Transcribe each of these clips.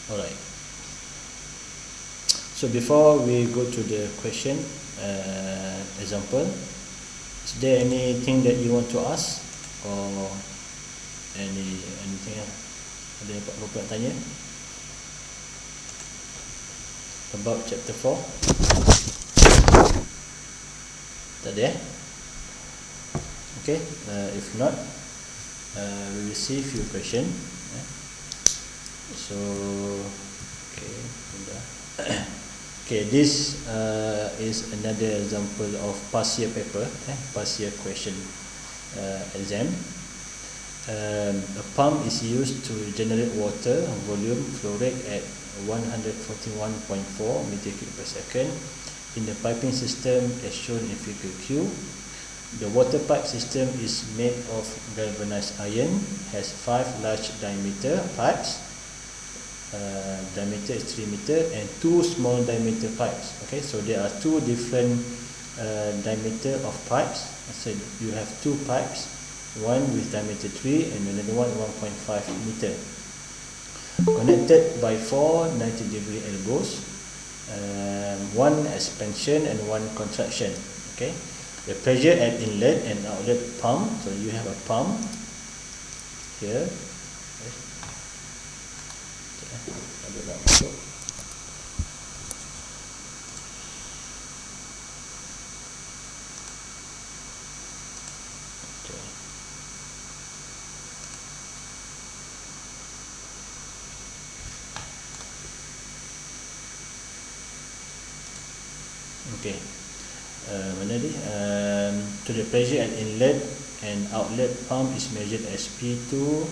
Alright. So before we go to the question example, is there anything that you want to ask or anything else? Ada apa nak tanya about chapter 4? Tak ada. Okay, if not, we will see few question. So okay, okay, this is another example of past year paper, past year question exam. A pump is used to generate water volume flow rate at 141.4 meter cube per second in the piping system as shown in figure Q. The water pipe system is made of galvanized iron, has 5 large diameter pipes, diameter is 3 meter, and 2 small diameter pipes. Okay, so there are 2 different diameter of pipes. So you have 2 pipes, one with diameter 3 and another one 1.5 meter, connected by 4 90-degree elbows, one expansion and one contraction. Okay, the pressure at inlet and outlet pump. So you have a pump here. Okay, mana ni? To the pressure at inlet and outlet pump is measured as P2.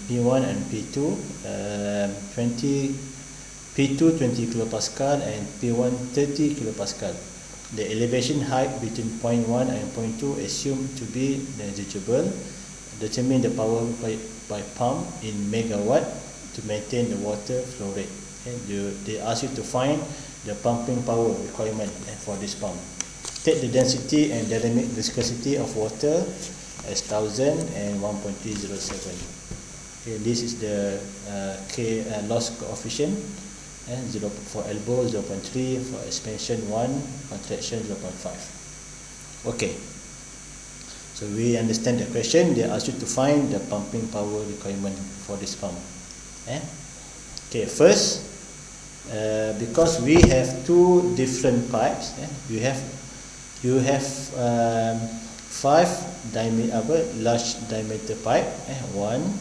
P1 and P2, P2 20 kilopascal and P1 30 kilopascal. The elevation height between point 1 and point 2 assumed to be negligible. Determine the power by pump in megawatt to maintain the water flow rate. They ask you to find the pumping power requirement for this pump. Take the density and dynamic viscosity of water as 1000 and 1.307. Okay, this is the K loss coefficient, 0 for elbow 0.3, for expansion 1, contraction 0.5. Okay, so we understand the question. They ask you to find the pumping power requirement for this pump. Okay, first, because we have 2 different pipes, you have 5 large diameter pipe, 1,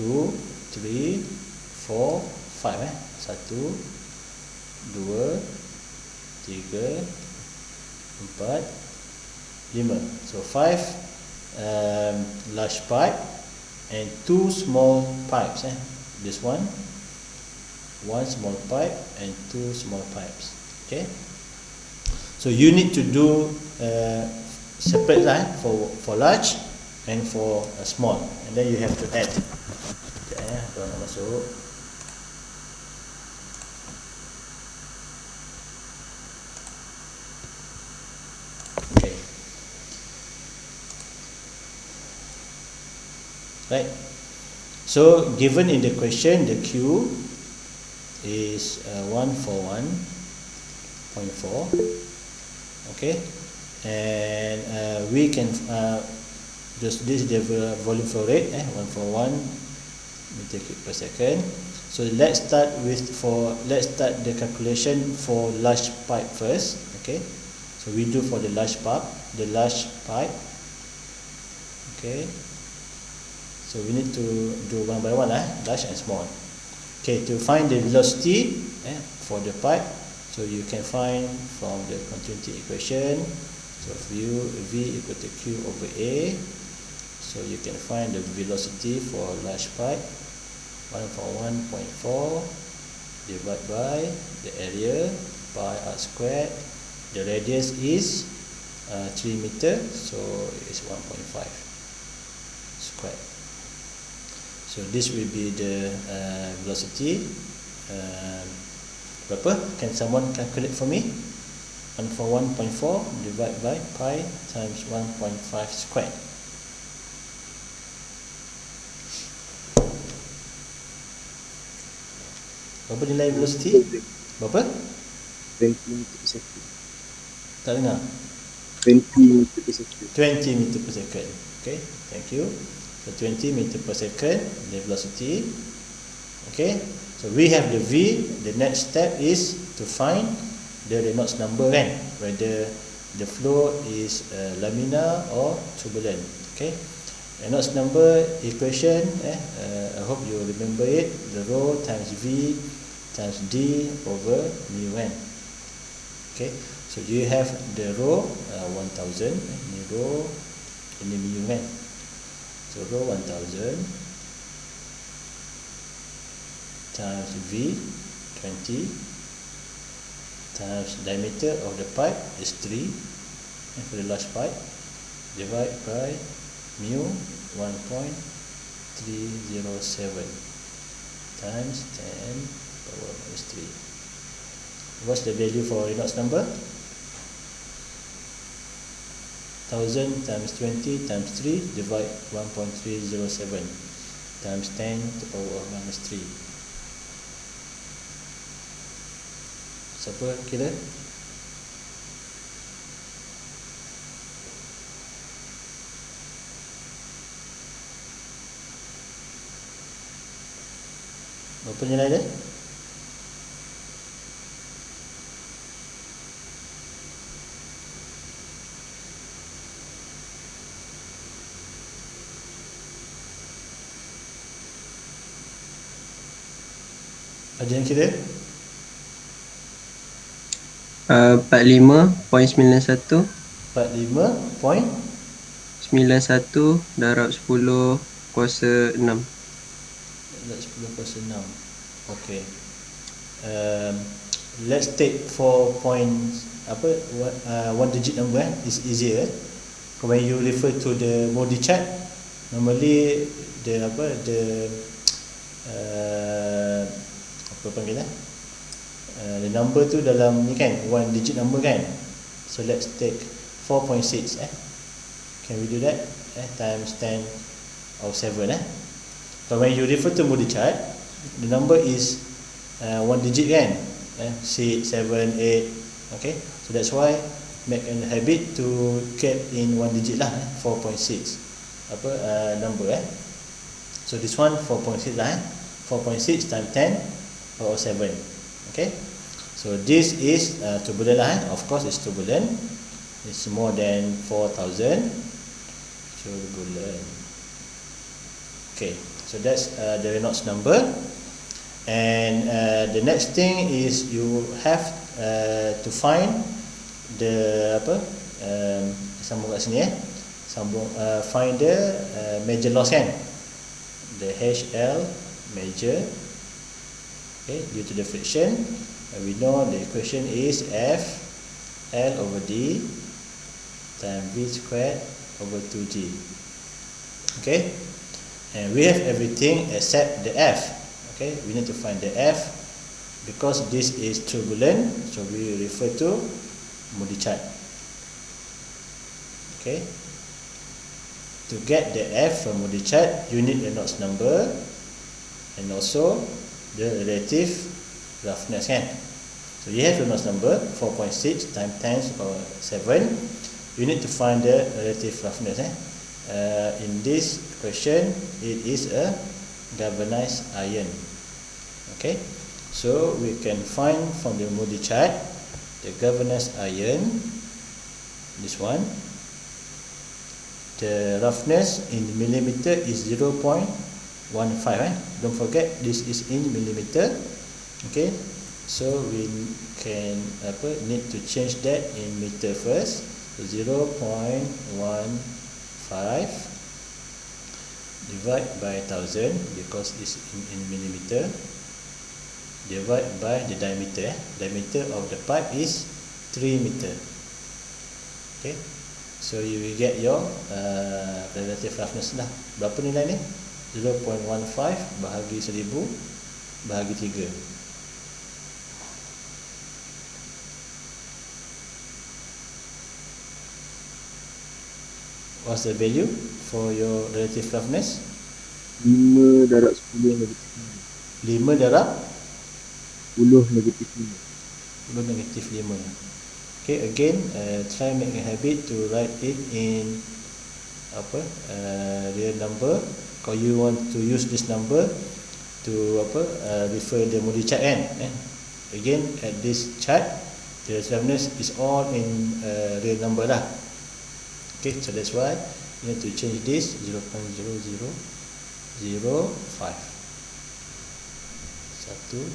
2, 3, 4, 5. 1, 2, 3, 4, 5. So 5 large pipe and 2 small pipes. This one small pipe and 2 small pipes. Okay, so you need to do separate line for large and for a small, and then you have to add. Nak masuk. Okay, right. So given in the question, the Q is 141.4. okay, and we can this is the volume flow rate, 141 meter cube per second. So let's start the calculation for large pipe first. Okay, so we do for the large pipe. Okay, so we need to do one by one, large and small. Okay, to find the velocity for the pipe, so you can find from the continuity equation. So V equal to Q over A. So you can find the velocity for large pipe, 141.4 divide by the area, pi r squared. The radius is 3 meter, so it's 1.5 squared. So this will be the velocity. Berapa? Can someone calculate for me? 141.4 divided by pi times 1.5 squared. Berapa nilai velocity? Berapa? 20 meter per second. Tak dengar? 20 meter per second. 20 meter per second. Okay, thank you. So 20 meter per second, the velocity. Okay, so we have the V. The next step is to find the Reynolds number, kan? Whether the flow is laminar or turbulent. Okay, Reynolds number equation. I hope you remember it. The rho times V times D over mu n. Okay, so you have the rho 1000. Ini rho, ini mu n. So rho 1000 times V 20 times diameter of the pipe is 3, and for the large pipe divide by mu 1.307 times 10 power minus 3. What's the value for Reynolds number? 1000 times 20 times 3 divide 1.307 times 10 to the power minus 3. Siapa kira? Berapa nilai dia? Ada yang kira? 45.91 45.91 darab 10 kuasa 6. darab 10 kuasa 6. Okay. Let's take 4 points, one digit number, is easier. When you refer to the Modi chart, normally the apa panggil the number tu dalam ni kan, one digit number kan. So let's take 4.6 can we do that? Times 10 of 7 But when you refer to Modi chart, the number is one digit kan, 6, 7, 8. Okay, so that's why make a habit to get in one digit lah, 4.6 number So this one 4.6 lah, 4.6 times 10 power 7. Okay, so this is turbulent lah, of course it's turbulent. It's more than 4,000 turbulent. Okay, so that's the Reynolds number. And the next thing is you have to find the sambung kat sini find the major loss kan, the HL major. Okay, due to the friction, we know the equation is F L over D times V squared over 2G. Okay, and we have everything except the F. Okay, we need to find the F because this is turbulent, so we refer to Modi chart. Okay, to get the F from Modi chart, you need the Reynolds number and also the relative roughness kan. So you have Reynolds number 4.6 times 10 to the power 7. You need to find the relative roughness in this question, it is a galvanized iron. Okay, so we can find from the Modi chart the galvanized iron, this one. The roughness in millimeter is 0.15 Don't forget this is in millimeter. Okay, so we can need to change that in meter first. So 0.15 divide by 1000 because it's in millimeter, divide by the diameter. Diameter of the pipe is 3 meter. Okay, so you will get your relative roughness lah. Berapa nilai ni? 0.15 bahagi 1000 bahagi 3. What's the value for your relative roughness? 5 darab 10 negatif 5 darab 10 negatif 5. 10 negatif 5. Okay, again, try make a habit to write it in real number. Kalau you want to use this number to refer the Moody chart kan. Again, at this chart, the roughness is all in real number lah. Okay, so that's why you have to change this 0.0005. 1, 2, 3,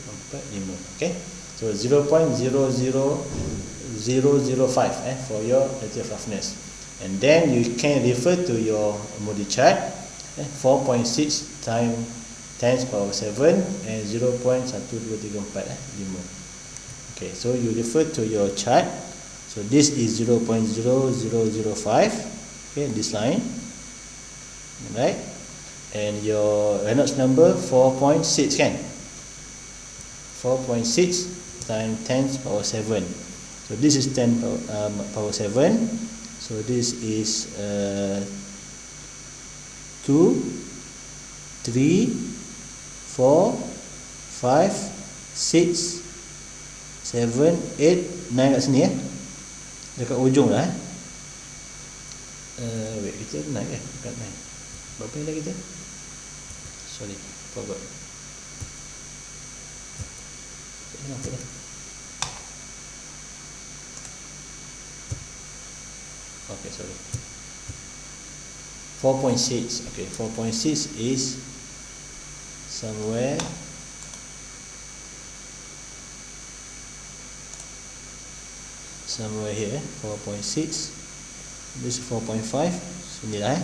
4, 5. Okay, so 0.00005 for your relative roughness. And then you can refer to your Moody chart, 4.6 times 10 power 7 and 0.1234 5. Okay, so you refer to your chart. So this is 0.0005. Okay, this line, right? And your Reynolds number 4.6 kan? 4.6 times 10 power 7. So this is 10 power 7. So this is 2, 3, 4, 5, 6, 7, 8, 9 kat sini dekat ujung lah wait, kita 9 kan? Dekat 9. Berapa nilai kita? Sorry, forgot. Apa ni? Okay, sorry. 4.6. Okay, 4.6 is somewhere here. 4.6. This is 4.5. Sini lah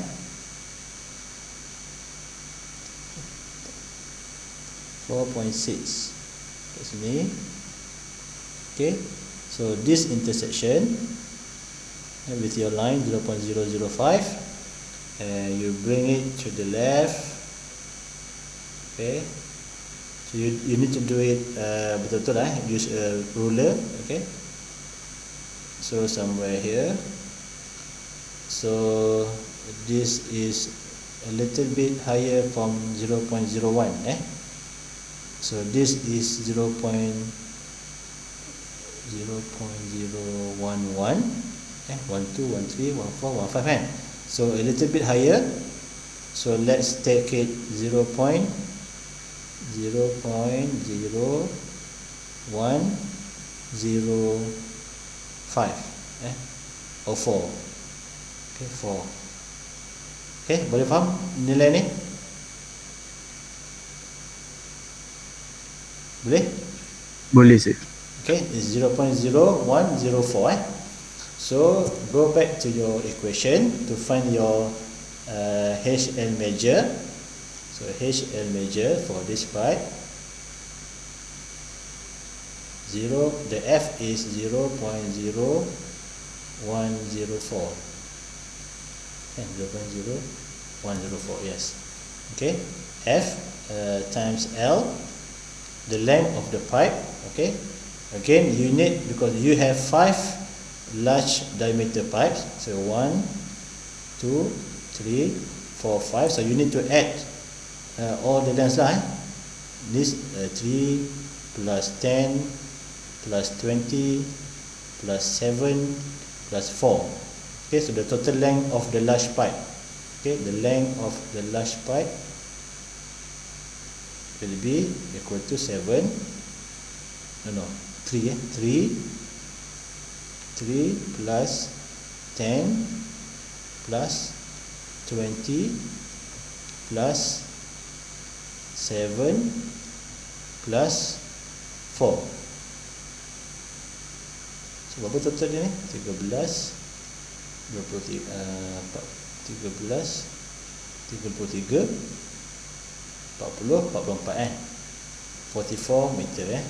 4.6 kat sini. Okay, so this intersection with your line 0.005, and you bring it to the left. Okay, so you need to do it betul-betul lah, use a ruler. Okay, so somewhere here. So this is a little bit higher from 0.01. So this is 0.011. 1, 2, 1, 3, 1, 4, 1, 5 kan? So a little bit higher. So let's take it 0.0105 or 4. Okay, 4. Okay, boleh faham nilai ni? Boleh? Boleh sir. Okay, it's 0.0104. So go back to your equation to find your HL measure. So HL measure for this pipe, the F is 0.0104 and 0.0104. Yes. Okay, F times L, the length of the pipe. Okay, again you need, because you have 5 large diameter pipes, so 1, 2, 3, 4, 5. So you need to add all the lengths lah. This 3 plus 10 plus 20 plus 7 plus 4. Okay, so the total length of the large pipe. Okay, the length of the large pipe will be equal to 7. No, 3. 3 plus 10 plus 20 plus 7 plus 4. So berapa total dia ni? 13 33 40 44 44 meter.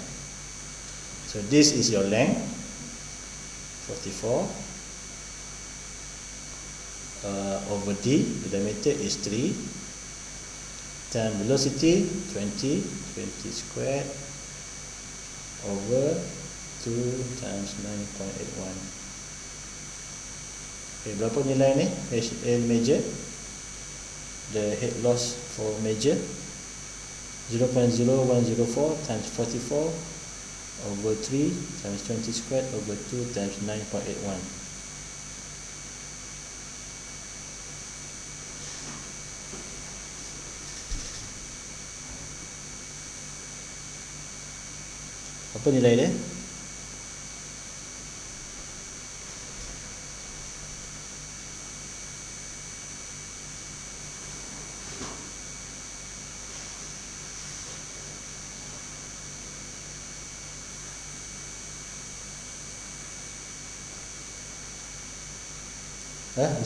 So this is your length, 44 over d, the diameter is 3, times velocity 20 squared over 2 times 9.81. Okay, berapa nilai ni HL major? The head loss for major 0.0104 times 44 over 3 times 20 squared over 2 times 9.81. Apa nilai dia?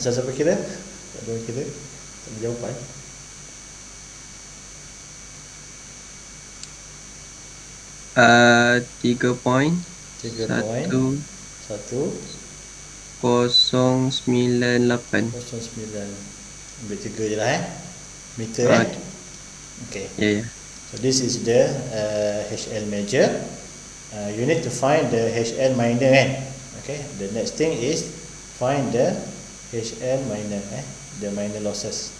Bisa siapa kira? Tak ada orang kira. Tak ada jawapan. Tiga point. 3.1 0.98. 09. Ambil 3 je lah meter Okay. Yeah. So this is the HL major. You need to find the HL minor kan. Okay. The next thing is find the HL minor, the minor losses.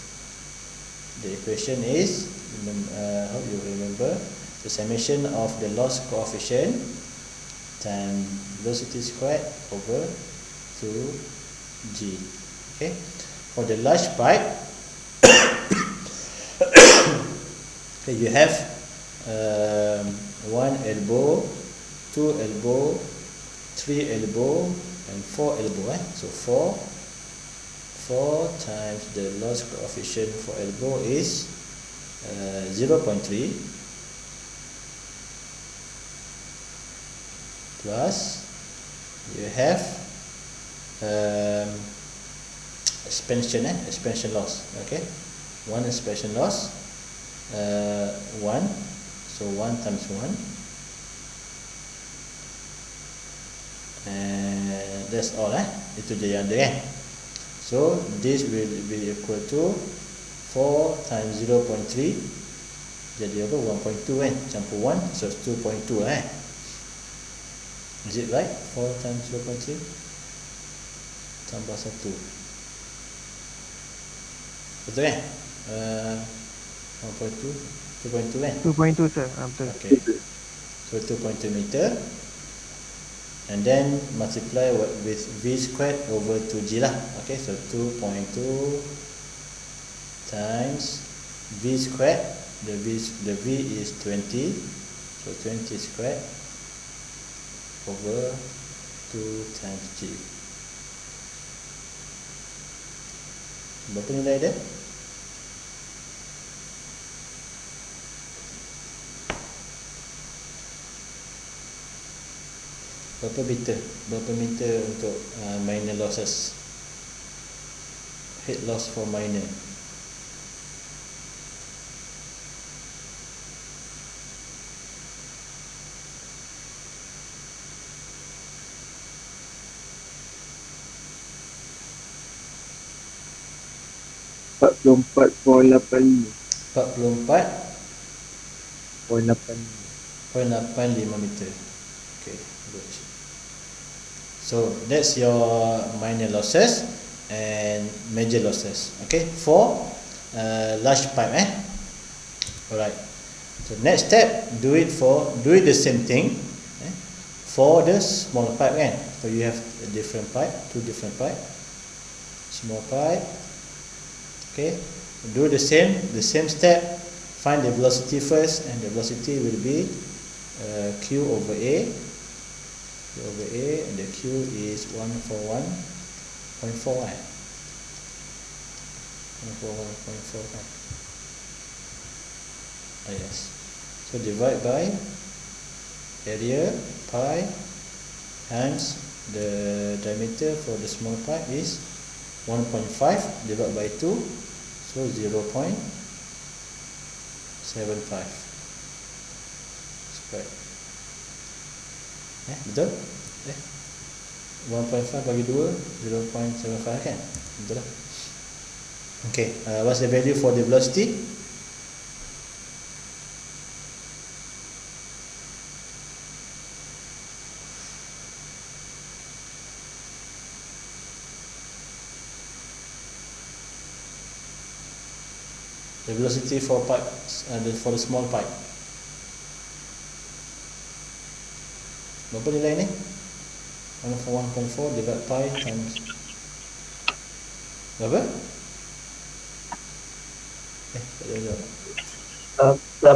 The equation is, hope you remember, the summation of the loss coefficient times velocity squared over 2g. Okay. For the large pipe, okay, you have 1 elbow, 2 elbow, 3 elbow, and 4 elbow. So 4 times the loss coefficient for elbow is 0.3 plus you have expansion loss. Okay, 1 expansion loss 1, so 1 times 1, and that's all. Itu je yang ada kan. So this will be equal to 4 times 0.3 jadi apa, 1.2 kan, campur 1, so 2.2 Is it right? 4 times 0.3 tambah 1, betul kan? 1.2 2.2 kan? 2.2 sir, betul. Okay, so 2.2 meter, and then multiply with v squared over 2g lah. Okay, so 2.2 times v squared, the v is 20, so 20 squared over 2 times g. Berapa nilai dia? Berapa meter untuk minor losses, head loss for minor? $44.85. 44.85 meter. Okay, good. So that's your minor losses and major losses. Okay, for large pipe. Alright. So next step, do it the same thing for the small pipe kan. So you have a different pipe, 2 different pipe, small pipe. Okay, do the same step. Find the velocity first, and the velocity will be Q over A. And the Q is 141.4. 141.4. Yes. So divide by area pi times the diameter for the small pipe is 1.5 divided by 2, so 0.75. Right. Betul? 1.5 bagi 2, 0.75 kan? Betul lah. Okay, what's the value for the velocity? The velocity for pipes, for the small pipe. Berapa nilai ni? 1.4 divided by times berapa? Tak ada jawab.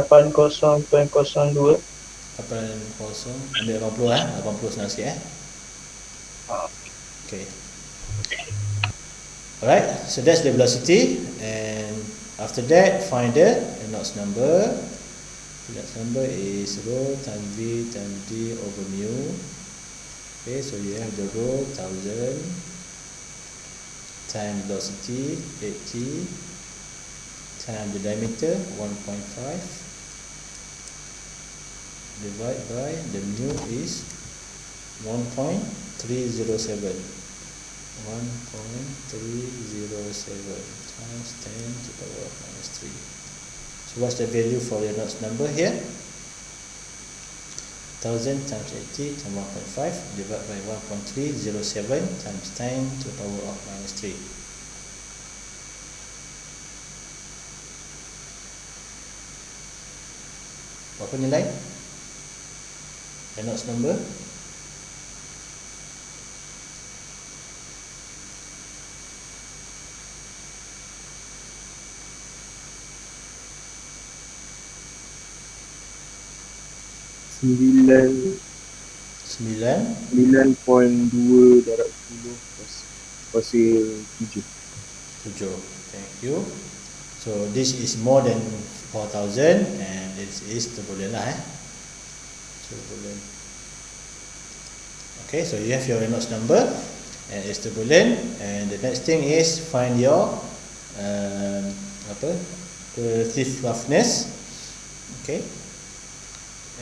80.02. 80, ambil 80 80 senang sikit Okay. Alright, so that's the velocity, and after that find the Reynolds number. Reynolds number is rho times v times d over mu. Okay, so you have the rho 1000 times velocity 80 times the diameter 1.5 divided by the mu is 1.307 times 10 to the power of minus 3. So what's the value for the Reynolds number here? 1000 times 80 times 1.5 divided by 1.307 times 10 to the power of minus 3. Berapa nilai Reynolds number? Sembilan 9.2 darab 10 pasal 7. Thank you. So this is more than 4000 and this is turbulent lah turbulent. Okay, so you have your Reynolds number and it's turbulent, and the next thing is find your relative roughness. Okay,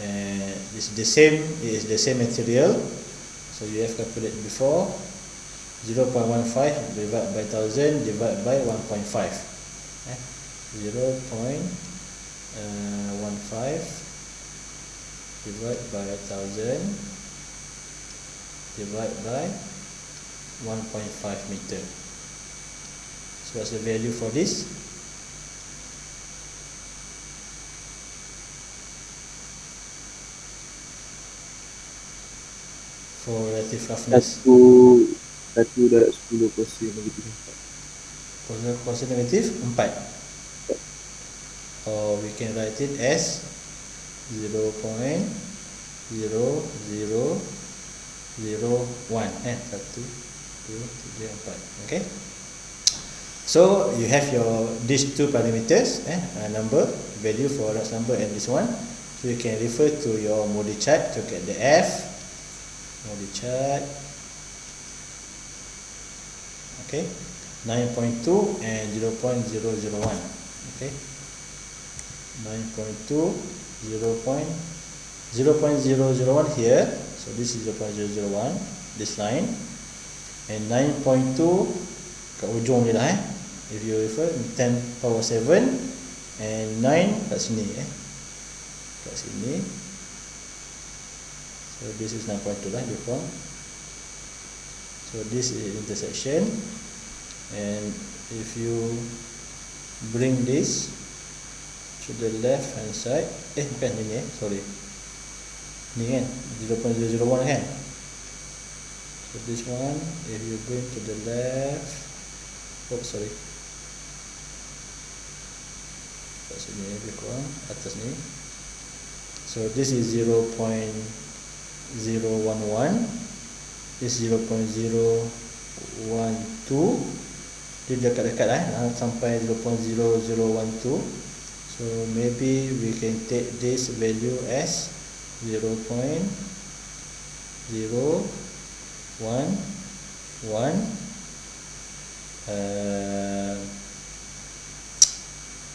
and it's the same, it is the same material, so you have calculated before. 0.15 divided by 1000 divided by 1.5. 0.15 divided by 1000 divided by 1.5 meter. So what's the value for this? For relative roughness. 1 darab 10 kuasa negatif 4. Kuasa negatif 4. Or we can write it as 0.0001. 1, 2, 3, 4. Okay. So you have your these two parameters, number, value for Reynolds number and this one. So you can refer to your Modi chart to get the F. Modi chart. Okay, 9.2 and 0.001. Okay, 9.2, 0.001 here. So this is 0.001, this line, and 9.2 kat ujung ni lah. If you refer 10 power 7 and 9 kat sini kat sini. So this is 9.2 lah before. So this is intersection, and if you bring this to the left hand side, bukan ini sorry, ni kan 0.001 kan. So this one, if you bring to the left, sorry, kat sini lebih kurang atas ni. So this is 0.011. This 0.012. Dia dekat-dekat sampai 0.0012. So maybe we can take this value as 0.011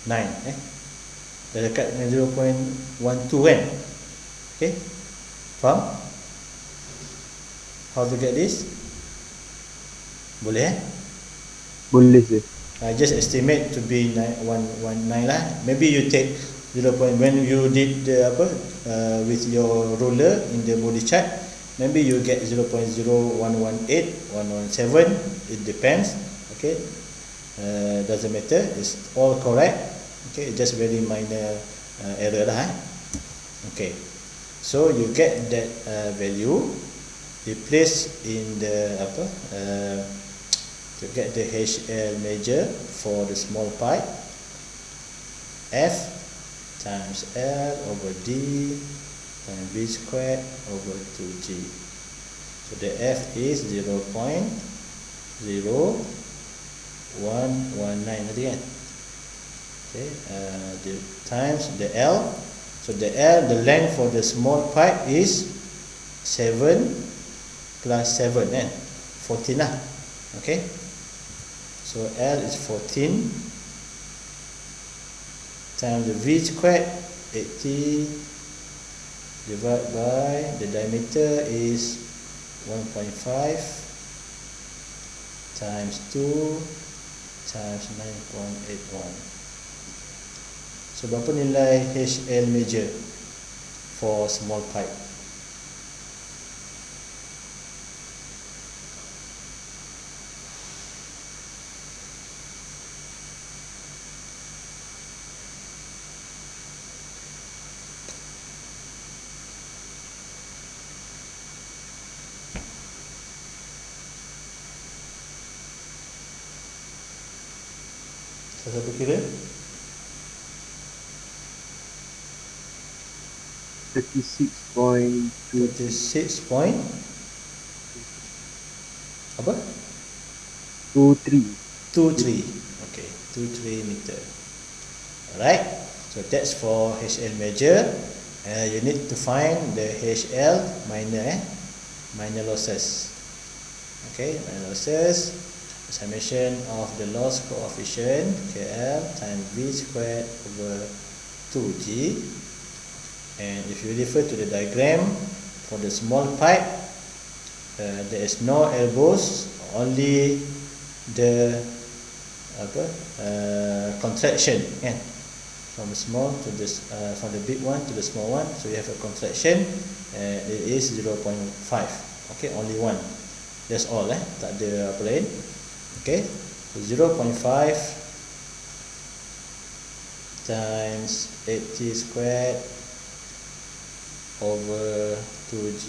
9 dah dekat dengan 0.12 kan. Okay, faham? How to get this? Boleh Boleh sir. Just estimate to be 119 lah. Maybe you take 0. When you did the with your ruler in the body chart, maybe you get 0.0118, 117. It depends. Okay, doesn't matter. It's all correct. Okay, just very minor error lah. Okay, so you get that value. You place in the to get the HL measure for the small pipe, F times L over D times V squared over 2G. So the F is 0.0119 tadi kan. Okay, the times the L. So the L, the length for the small pipe is 7 plus 7 kan, 14 lah. Okay, so L is 14 times the V squared 80 divided by the diameter is 1.5 times 2 times 9.81. So berapa nilai HL measure for small pipe? Siapa kira? 36.2 36 point apa? 23. 23. Okay, 23 meter. Alright, so that's for HL measure. You need to find the HL minor losses. Okay, minor losses, summation of the loss coefficient KL times V squared over 2G. And if you refer to the diagram for the small pipe, there is no elbows, only the contraction kan, from the small to this from the big one to the small one. So you have a contraction, it is 0.5. Okay, only one. That's all tak ada apa lain. Okay, so 0.5 times 80 squared over 2G.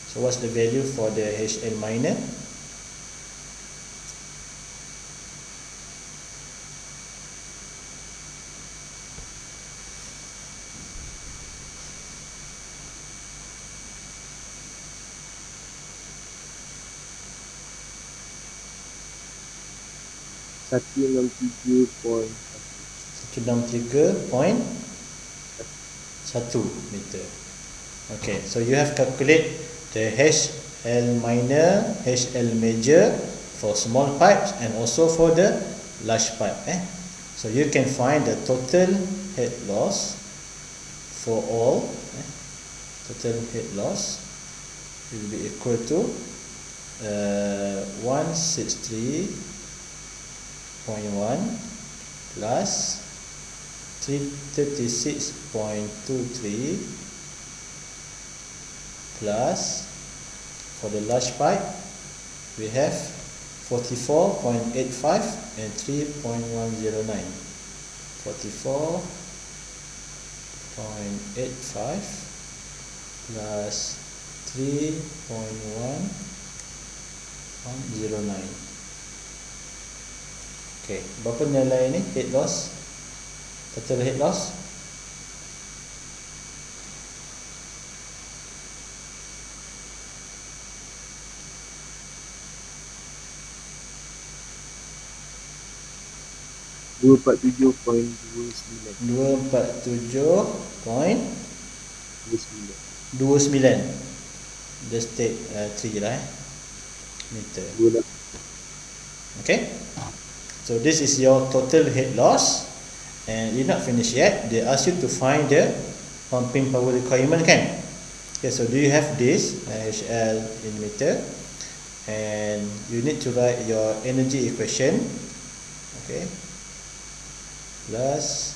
So what's the value for the HL minor? Satu 163.1 meter. Okay, so you have calculate the HL minor, HL major for small pipes and also for the large pipe. So you can find the total head loss for all. Total head loss will be equal to 163.1 plus 336.23 plus, for the large pipe we have 44.85 and 3.109. 44.85 plus 3.109. Okay, berapa nilai ini head loss? Total head loss? $247.29. Just take 3 lah meter. Okay, so this is your total head loss, and you're not finished yet. They ask you to find the pumping power requirement kan. Okay, so do you have this HL in meter, and you need to write your energy equation, okay, plus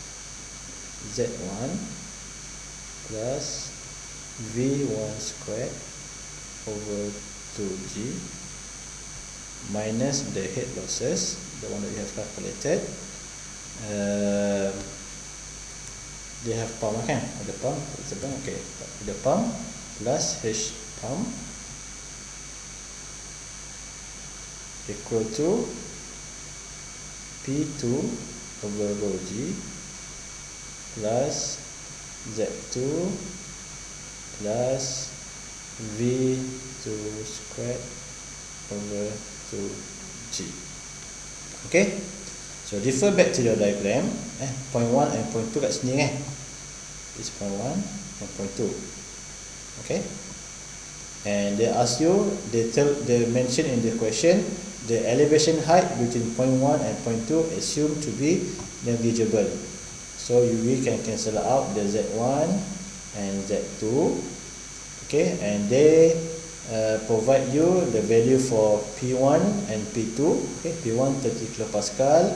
Z1 plus V1 squared over 2G minus the head losses, the one that you have calculated. They have pump kan, ada pump, okay, the pump plus H pump equal to P2 over rho G plus Z2 plus V2 squared over 2G. Okay, so refer back to your diagram. Point 1 and point 2 kat sini kan. This point 1 and point 2. Okay, and they ask you, they mention in the question the elevation height between point 1 and point 2 assumed to be negligible. So we can cancel out the Z1 and Z2. Okay, and they provide you the value for P1 and P2. Okay, P1 30 kilopascal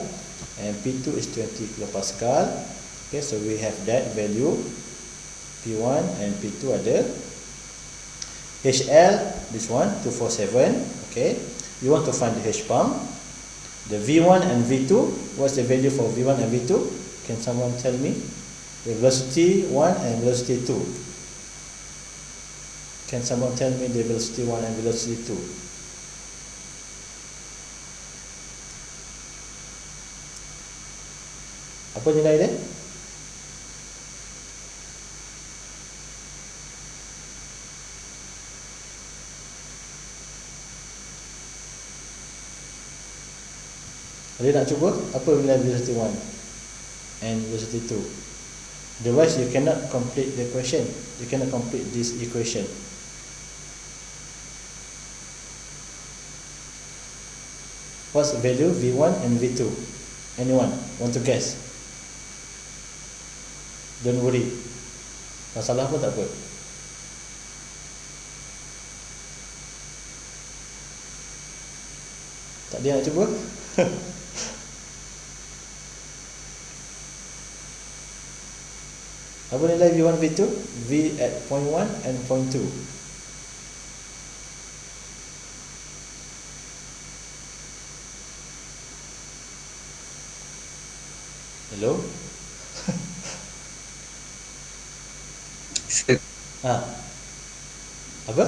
and P2 is 20 kilopascal. Okay, so we have that value. P1 and P2 ada. HL, this one 247. Okay, you want to find the H pump, the V1 and V2. What's the value for V1 and V2? Can someone tell me? The velocity 1 and velocity 2. Can someone tell me the velocity 1 and velocity 2? Apa nilai dia? Ada nak cuba? Apa nilai velocity 1 and velocity 2? Otherwise you cannot complete the question. You cannot complete this equation. What's the value V1 and V2? Anyone want to guess? Don't worry. Masalah pun tak apa. Tak ada nak cuba? Apa nilai V1, V2? V at point 1 and point 2. Hello? Apa?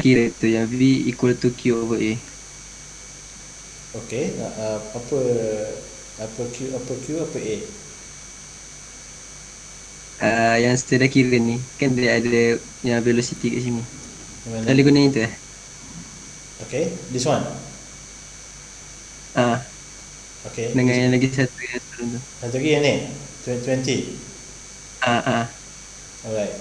Kira tu yang V equal to Q over A. Okay, apa Q, apa A? Yang saya dah kira ni kan dia ada yang velocity kat sini. Boleh guna itu Okay, this one. Okay. Dengan yang lagi satu yang turun tu. Satu lagi yang ni 20. Alright.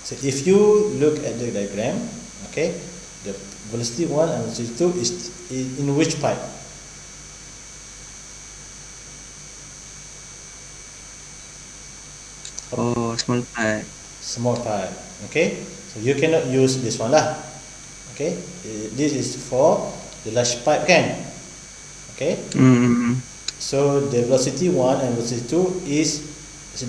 So if you look at the diagram, okay, the velocity 1 and velocity 2 is in which pipe? Oh, small pipe. Small pipe. Okay, so you cannot use this one lah. Okay, this is for the large pipe kan. Okay. So the velocity 1 and velocity 2 is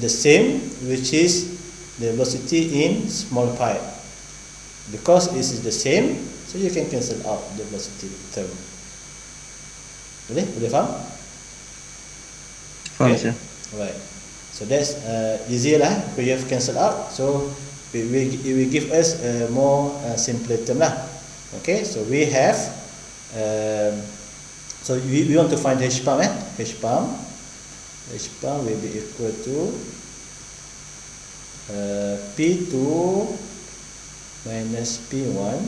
the same, which is the velocity in small pipe. Because it is the same, so you can cancel out the velocity term. Boleh faham? Faham sir. Right. So that's easier lah. We have cancelled out. So it will give us a more simpler term lah. Okay. So we have. So we want to find H pump. H pump will be equal to P2 minus P1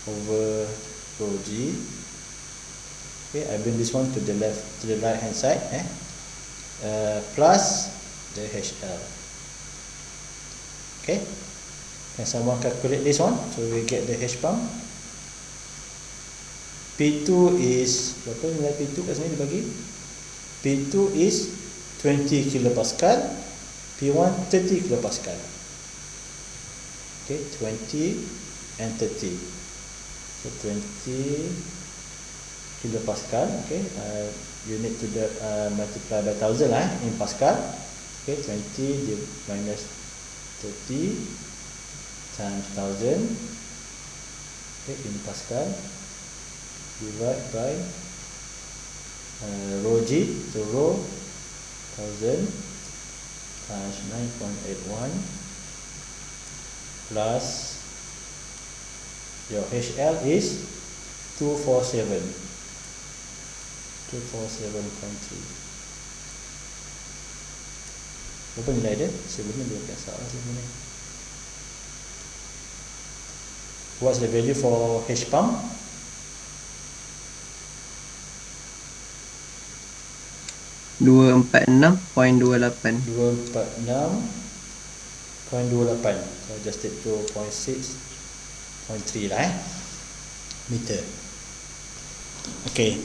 over rho G. Okay, I bring this one to the left, to the right hand side. Plus the HL. Okay, can someone calculate this one? So we get the H pump. P2 is berapa nilai P2 kat sini dibagi? P2 is 20 kilopascal, P1 30 kilopascal. Okay, 20 and 30. So 20 kilopascal. Okay, you need to multiply by 1000 lah in pascal. Okay, 20 minus 30 times 1000. Okay, in pascal, divide by rho G. So rho 1000 times 9.81 plus your HL is 247. 247.3. Berapa nilai dia? Sebenarnya dia biasa lah sebenarnya. What's the value for H pump? $246.28. 246.28. So just take 2.6.3 lah meter. Okay,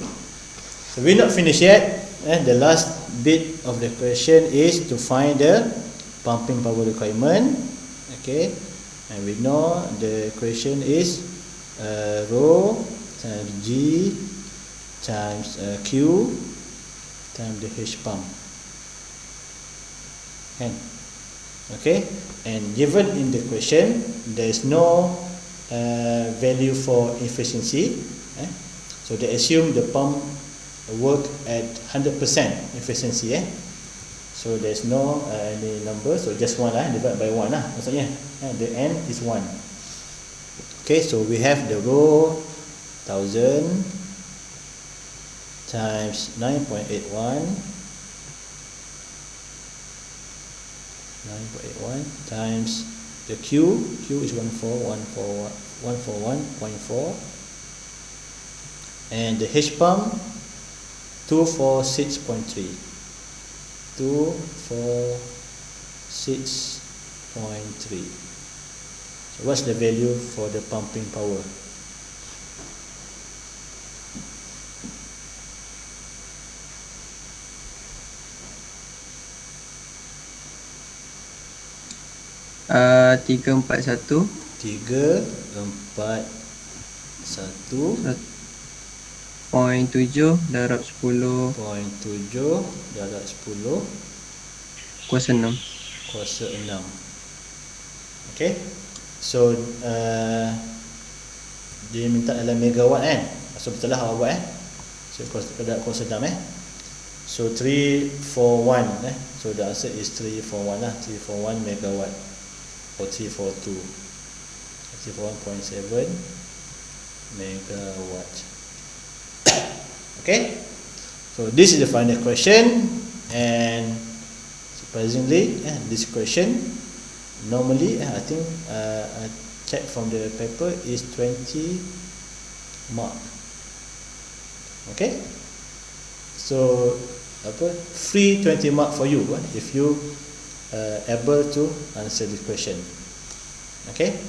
so we're not finished yet. The last bit of the question is to find the pumping power requirement. Okay, and we know the question is rho times G times Q times the H pump. And okay, and given in the question there is no value for efficiency, so they assume the pump work at 100% efficiency. So there's no any number, so just 1 lah, divide by 1 lah maksudnya, the n is 1. Okay, so we have the rho 1000 times 9.81 times the Q is 141.4, and the H pump 246.3. So what's the value for the pumping power? Uh, 341 0.7 darab 10 darab 10 kuasa 6. kuasa 6. Okay, so dia minta dalam megawatt kan, so betul lah awak buat so kuasa 6 so 341 so the answer is 341 lah, 341 megawatt or 341.7 megawatt. Okay, so this is the final question, and surprisingly this question normally I think I check from the paper is 20 mark. Okay, so free 20 mark for you if you able to answer this question. Okay,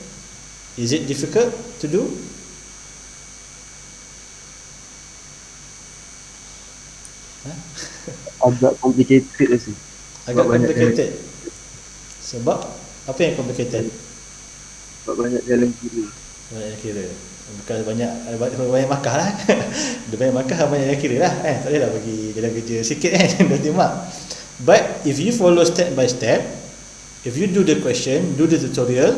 is it difficult to do? Agak complicated lah sih. Agak complicated. Sebab apa yang complicated? Sebab banyak jalan kira. Banyak kira. Bukan banyak markah lah. Dia banyak markah, banyak yang kira lah. Tak boleh lah bagi jalan kerja sikit 20 mark. But if you follow step by step, if you do the question, do the tutorial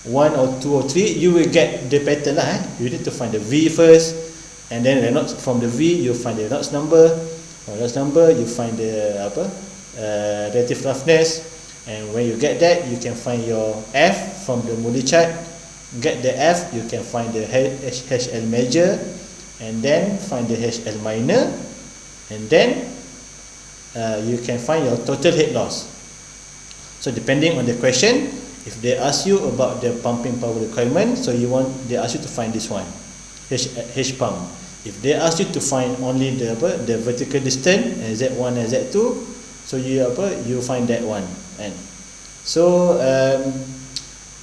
1 or 2 or 3, you will get the pattern lah. You need to find the V first, and then Reynolds, from the V you find the Reynolds number. From Reynolds number you find the relative roughness, and when you get that you can find your F from the Moody chart. Get the F, you can find the HL major, and then find the HL minor, and then you can find your total head loss. So depending on the question, if they ask you about the pumping power requirement, so they ask you to find this one, H pump. If they ask you to find only the vertical distance, Z1 and Z2, so you find that one. And so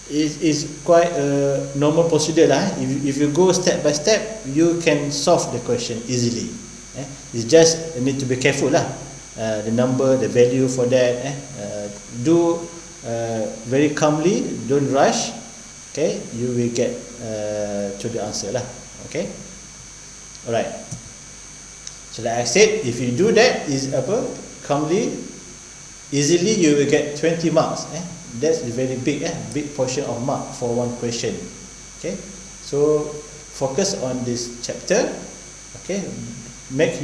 it is quite a normal procedure lah. If you go step by step, you can solve the question easily. It's just need to be careful lah. The number, the value for that. Do very calmly. Don't rush. Okay, you will get to the answer lah. Okay. Alright. So like I said, if you do that is calmly, easily you will get 20 marks. That's a very big portion of mark for one question. Okay, so focus on this chapter. Okay, make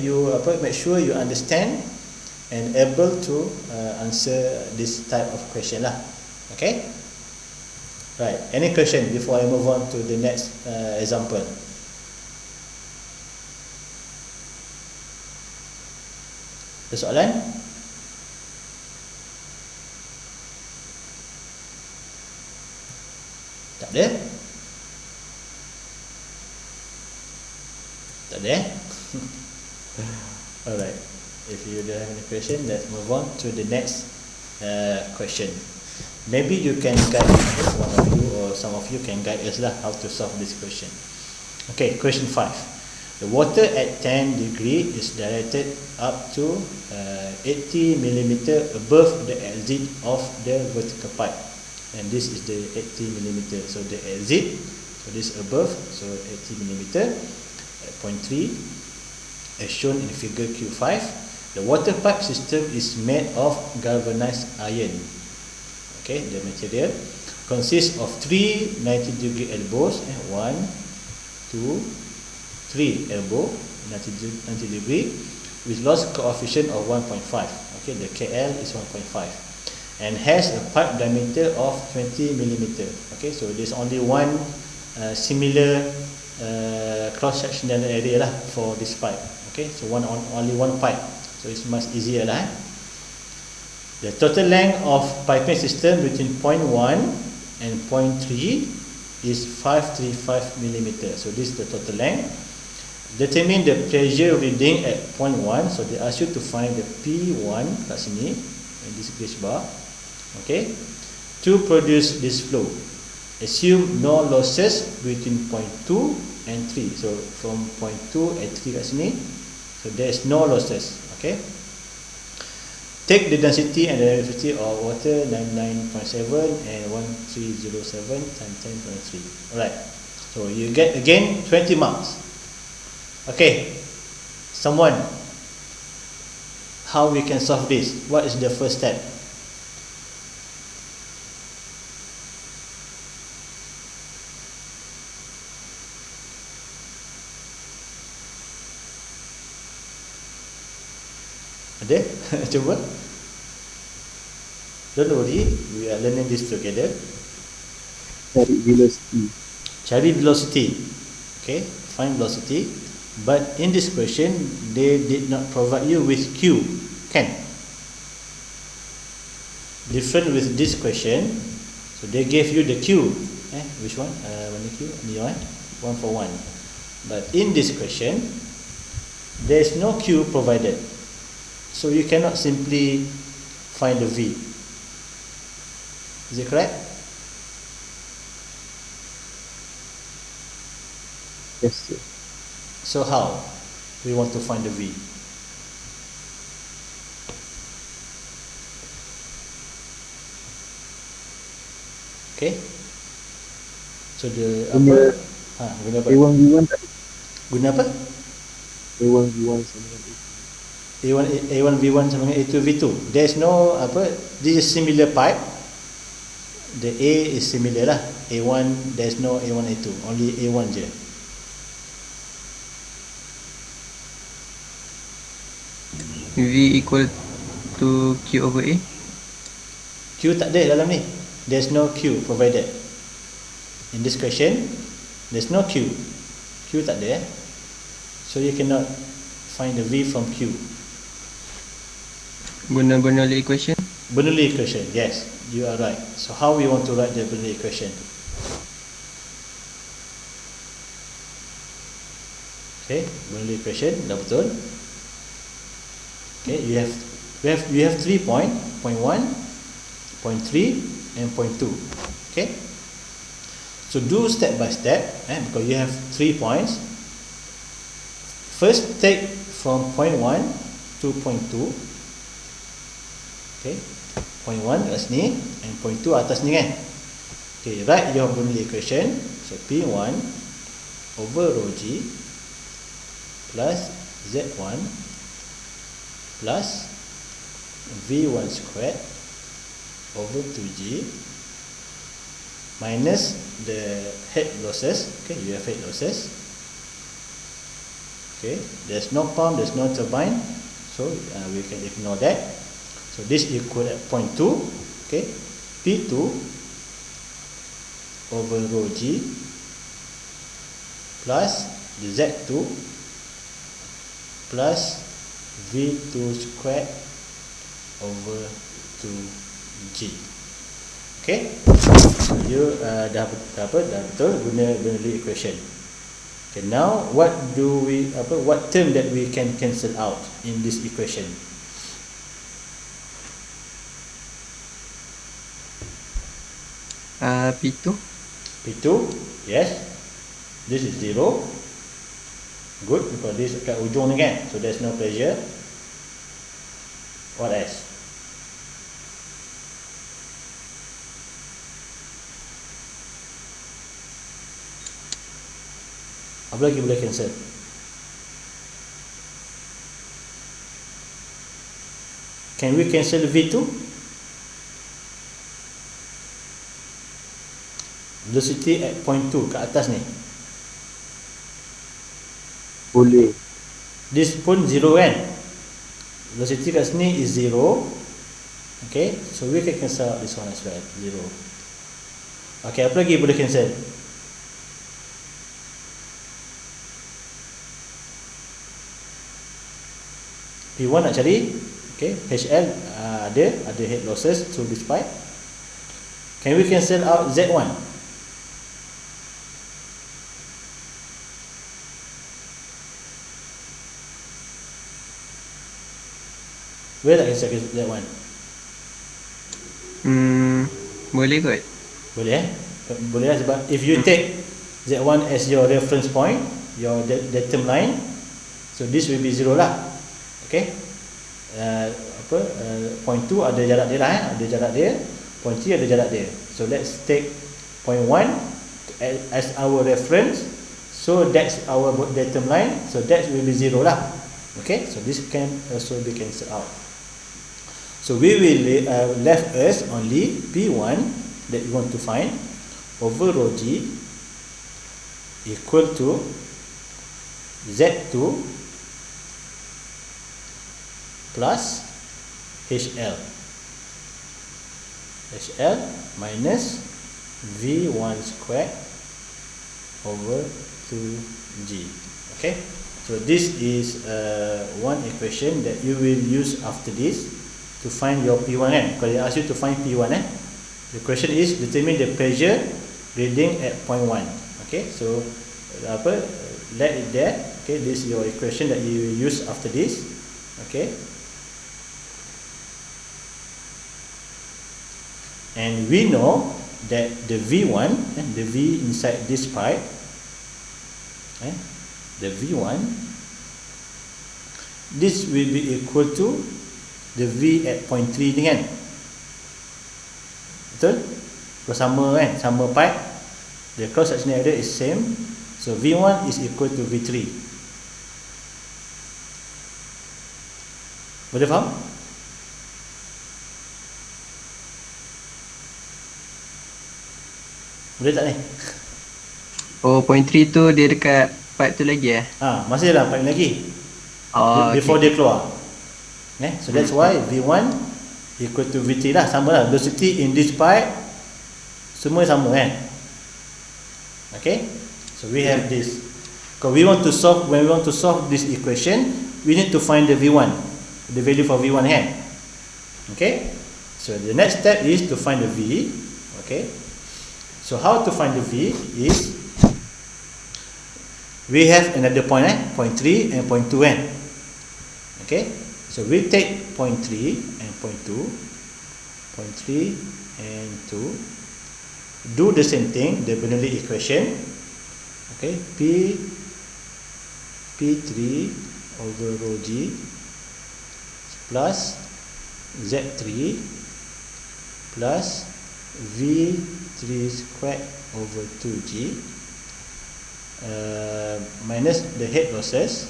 sure you understand and able to answer this type of question lah. Okay, right. Any question before I move on to the next example? Ada soalan? Tak ada? Tak ada? Alright. If you don't have any question, let's move on to the next question. Maybe you can guide us, one of you or some of you can guide us lah how to solve this question. Okay, question 5. The water at 10 degree is directed up to 80 millimeter above the exit of the vertical pipe, and this is the 80 millimeter. So the exit, so this above, so 80 millimeter at point 3, as shown in figure Q5. The water pipe system is made of galvanized iron. Okay, the material consists of 3 90-degree elbows, 1, 2, 3 elbow 90 degree with loss coefficient of 1.5. Okay, the KL is 1.5 and has a pipe diameter of 20 millimeter. Okay, so there's only one similar cross-sectional area lah for this pipe. Okay, so only one pipe, so it's much easier lah. The total length of piping system between point 1 and point 3 is 535 millimeter. So this is the total length. Determine the pressure reading at point 1. So they ask you to find the P1 kat sini in this gauge bar. Okay, to produce this flow, assume no losses between point 2 and 3. So from point 2 and 3 kat sini, so there is no losses. Okay, take the density and the density of water 99.7 and 1307 times 10.3. Alright, so you get again 20 marks. Okay, someone, how we can solve this? What is the first step? Ada? Cuba. Don't worry, we are learning this together. Cari velocity. Cari velocity. Okay, find velocity. But in this question, they did not provide you with Q. Can? Different with this question. So they gave you the Q. Which one? One Q? Ni one. 1 for 1. But in this question, there is no Q provided. So you cannot simply find the V. Is it correct? Yes, sir. So how we want to find the V? Okay. So the apa? Guna apa? A1V1 tak? Guna apa? A1V1 sama dengan A1V1 sama dengan A2V2. There's no apa, this is similar pipe. The A is similar lah. A1, there's no A1, A2, only A1 je. V equal to Q over A. Q tak ada dalam ni. There's no Q provided. In this question, there's no Q. Q tak ada. So you cannot find the V from Q. Guna Bernoulli equation. Bernoulli equation, yes, you are right. So how we want to write the Bernoulli equation? Okay, Bernoulli equation, dah betul. Okay, you have 3 point 1, point 3 and point 2. Okay, so do step by step, because you have 3 points. First take from point 1 to point 2. Okay, point 1 kat sini and point 2 atas ni kan. Okay, write your Bernoulli equation. So P1 over rho G plus Z1 plus V1 squared over 2G minus the head losses. Okay, you have head losses. Okay, there's no pump, there's no turbine, so we can ignore that. So this equal at point 2. Okay, P2 over rho G plus the Z2 plus V2 squared over 2G. Okay, so you dah betul guna Bernoulli equation. Okay, now what term that we can cancel out in this equation? P2. P2, yes, this is 0. Good, because this kat ujung ni kan, so there's no pressure. What else? Apa lagi boleh cancel? Can we cancel V2? Velocity at point 2 kat atas ni. Boleh. This pun 0 kan? Velocity kat sini is 0. Okay, so we can cancel out this one as well, 0. Okay, apa lagi boleh cancel? P1 nak cari. Okay, HL ada head losses through this pipe. Can we cancel out Z1? Boleh tak cancel Z1? Boleh kot. Boleh boleh lah, sebab if you take Z1 as your reference point, your datum line, so this will be 0 lah. Okay, point 2 ada jarak dia lah, ada jarak dia. Point 3 ada jarak dia. So let's take point 1 as our reference. So that's our datum line. So that will be 0 lah. Okay, so this can also be cancelled out. So we will left us only P1 that we want to find over rho G equal to Z2 plus HL minus V1 squared over 2G. Okay, so this is one equation that you will use after this to find your P1 kan. Kalau they ask you to find P1 the question is determine the pressure reading at point 1. Okay, so let it there. Okay, this is your equation that you use after this. Okay, and we know that the V1 and the V inside this pipe, the V1, this will be equal to the V at point 3 ni kan. Betul? Bersama kan, sama pipe, the cross section area is same, so V1 is equal to V3. Boleh faham? Boleh tak ni? Oh, point 3 tu dia dekat pipe tu lagi masih dalam pipe lagi. Before dia keluar. So that's why V1 equal to V3 lah, sama lah. Velocity in this pipe semua sama kan. Okay, so we have this. Because when we want to solve this equation, we need to find the V1, the value for V1 kan. Okay, so the next step is to find the V. Okay, so how to find the V is we have another point point 3 and point 2 kan. Okay, so we take point 3 and point 2, point 3 and 2, do the same thing, the Bernoulli equation. Okay, P3 over rho G plus Z3 plus V3 squared over 2G minus the head losses.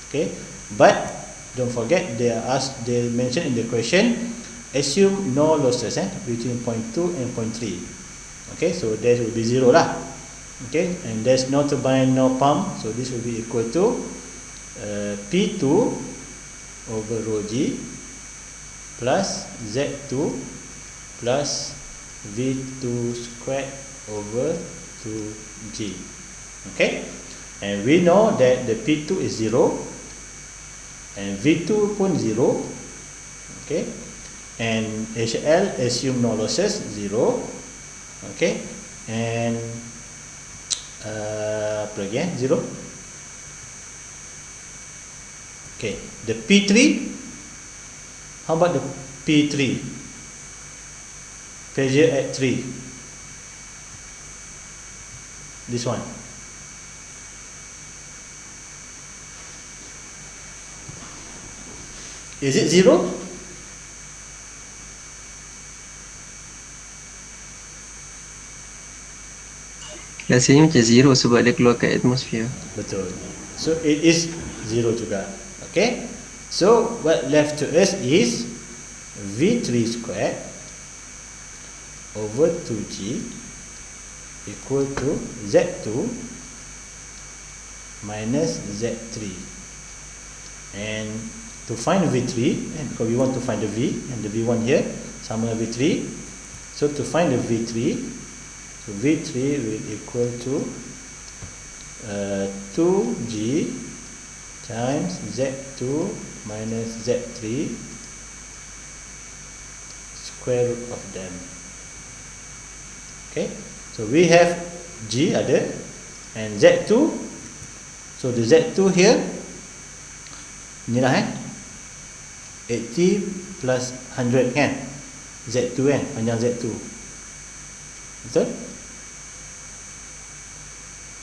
Okay, but don't forget they mentioned in the question, assume no losses between point 2 and point 3. Okay, so that will be 0 lah. Okay, and there's no turbine, no pump, so this will be equal to P2 over rho G plus Z2 plus V2 squared over 2G. Okay, and we know that the P2 is 0 and V2 pun 0. Okay, and HL assume no losses, 0. Okay, and apa lagi 0. Okay, the P3, how about the P3, pressure at 3, this one, is it 0? Rasanya macam 0 sebab dia keluar kat atmosphere. Betul. So it is 0 juga. Okay, so what left to us is V3 squared over 2G equal to Z2 minus Z3. And to find V3, because we want to find the V, and the V1 here sama V3, so to find the V3, so V3 will equal to 2G times Z2 minus Z3 square root of them. Okay, so we have G ada and Z2, so the Z2 here inilah 80 plus 100 kan, Z2 kan, panjang Z2, betul?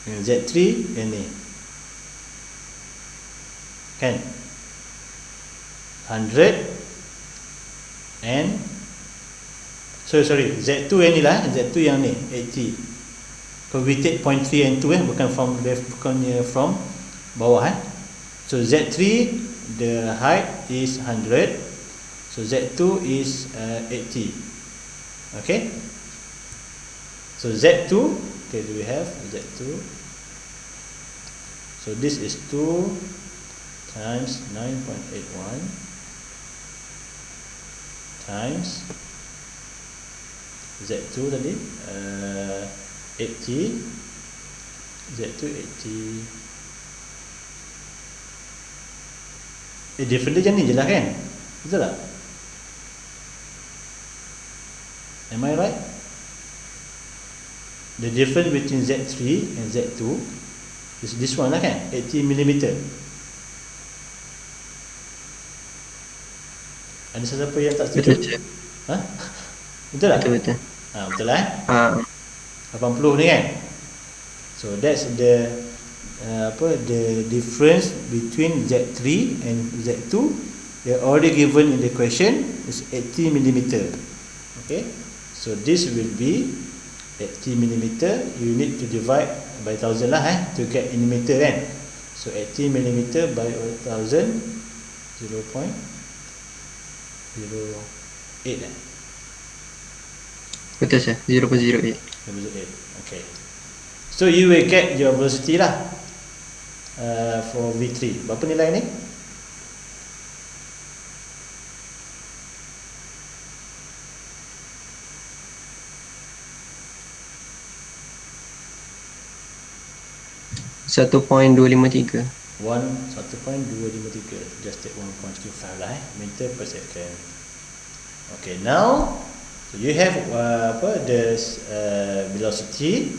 Z3 yang ni kan 100 and sorry Z2 yang ni lah, Z2 yang ni 80. Kalau we take point 3 and 2 bukan from left, bukannya from bawah so Z3 the height is 100, so Z2 is 80. Okay, so Z2, okay, do we have Z2, so this is 2 times 9.81 times Z2 tadi 80, Z2 80, different dia macam ni je lah kan, betul tak? Am I right? The difference between Z3 and Z2 is this one lah kan, 80mm. Ada siapa yang tak setuju? Betul. Ha? Betul tak? Betul. Betul lah 80 ni kan. So that's the the difference between Z3 and Z2. They are already given in the question is 80mm. Okay, so this will be 80mm. You need to divide by 1000 lah to get in meter kan. So 80mm by 1000, 0.08 Betul sah, 0.08. Okay, so you will get your velocity lah for V3. Berapa nilai ni? $1.253. 1.253. Just take 1.25 lah meter per second. Okay, now so you have the velocity.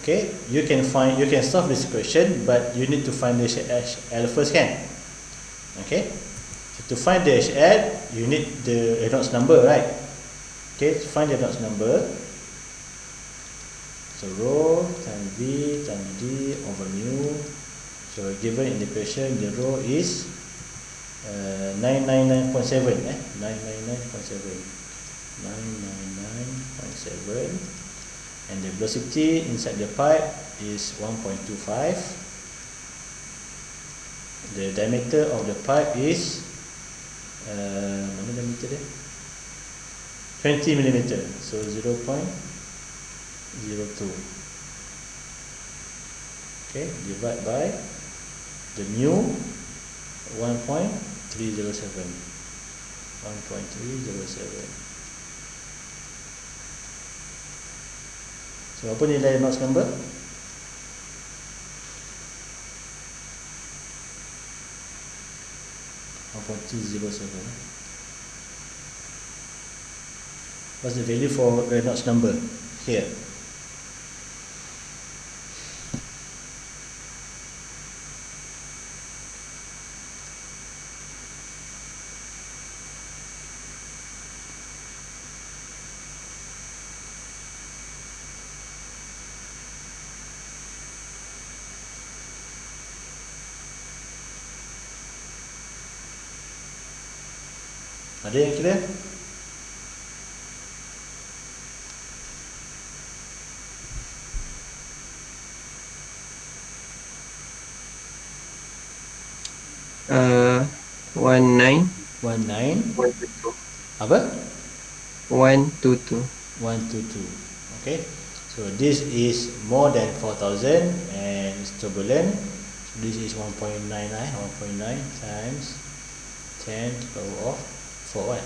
Okay, you can solve this question, but you need to find the HL first kan. Okay, so to find the HL you need the Reynolds number, right? Okay, to find the Reynolds number, so rho times V times D over mu So given in the question, the rho is 999.7, 999.7, 999.7, and the velocity inside the pipe is 1.25. The diameter of the pipe is mana diameter dia? 20 mm, so 0.02. Okay, divide by the mu 1.307. 1.307. So apa nilai Reynolds number? What's the value for Reynolds number here? Ada yang clear? Uh, 19 19 apa? 122. 122. Okay, so this is more than 4,000 and it's turbulent. So this is 1.9 times 10 to the power of 4.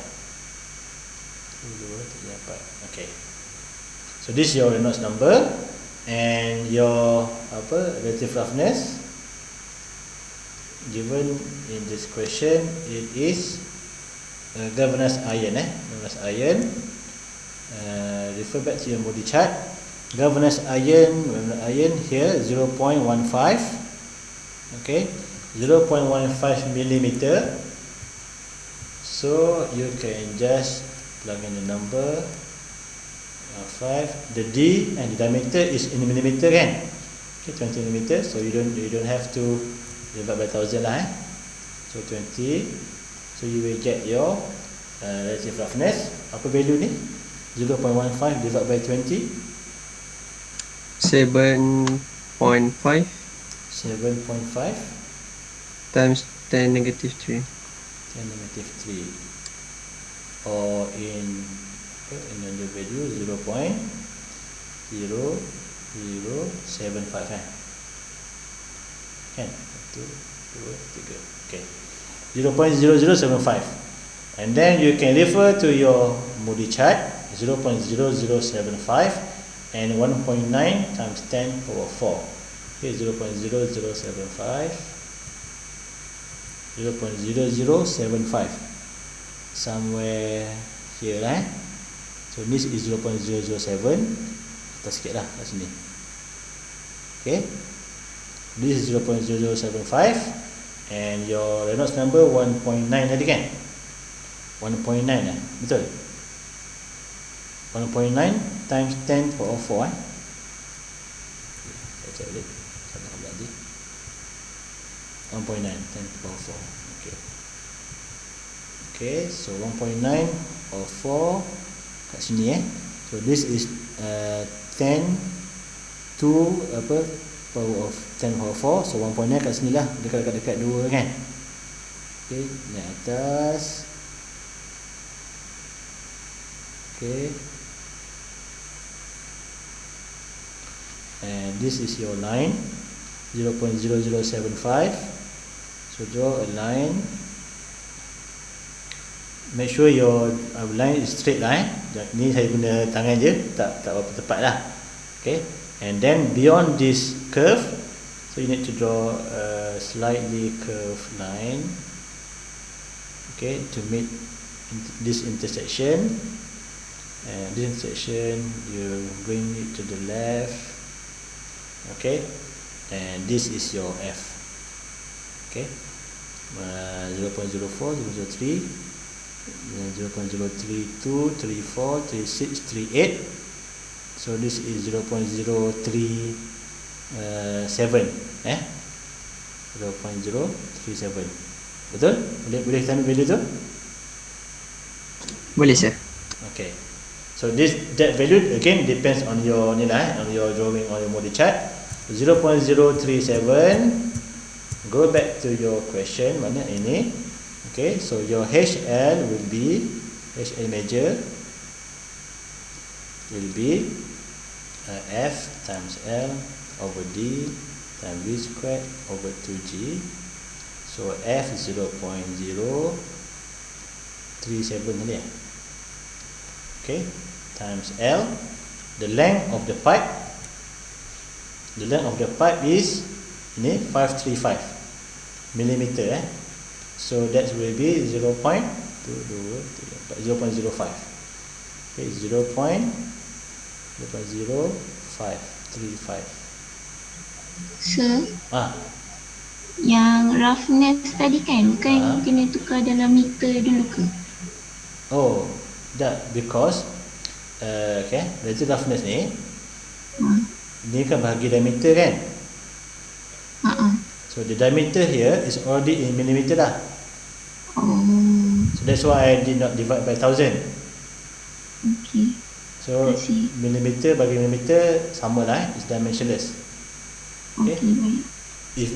Okay, so this is your Reynolds number, and your relative roughness given in this question, it is galvanized iron. Galvanized iron. Refer back to your Moody chart. Galvanized iron here 0.15. Okay, 0.15 millimeter. So you can just plug in the number 5. The D and the diameter is in millimeter kan? Okay, 20 millimeter. So you don't have to divide by 1000 lah. So 20. So you will get your relative roughness. Apa value ni? 0.15 divided by 20. 7.5 7.5 times 10 negative 3. 10 negative 3, or in another value 0.0075 kan? 1, 2, 3. Okay, 0.0075, and then you can refer to your Moody chart 0.0075 and 1.9 times 10 power 4. Okay, 0.0075 somewhere here So this is 0.007. Kita sikit lah kat sini. Okay, this is 0.0075, and your Reynolds number 1.9 tadi kan? 1.9 betul? 1.9 times 10 power 4 Saya cek balik. 1.9 10 power 4. Okay, so 1.9 or 4 kat sini So this is 10 to power of 10 power 4. So 1.9 kat sini lah, dekat 2 kan. Okay, ni atas. Okay, and this is your line 0.0075. So draw a line. Make sure your line is straight line. Ni saya guna tangan je, tak berapa tepat lah. Okay, and then beyond this curve, so you need to draw a slightly curved line. Okay, to meet this intersection. And this intersection, you bring it to the left. Okay, and this is your F. Okay, 0.04, 0.03, 0.032, 34, 36, 38. So this is 0.037. 0.037. Betul? Boleh kita ambil value tu? Boleh sir. Okay. So that value again depends on your ni lah, on your drawing or your model chart. 0.037. Go back to your question, mana ini? Okay, so your HL will be HL major will be F times L over D times V squared over 2G. So F 0.037 tadi ya. Okay, times L, the length of the pipe. The length of the pipe is ini 535 millimeter. So that will be 0.05. Okay, 0.0535. Sir, Ah, yang roughness tadi kan bukan kena tukar dalam meter dulu ke? oh, that because okay, relative roughness ni ni kan bahagi diameter kan. So the diameter here is already in millimeter dah. So that's why I did not divide by 1000. Okay. So I see. millimeter bagi millimeter sama lah, it's dimensionless. Okay. Baik. If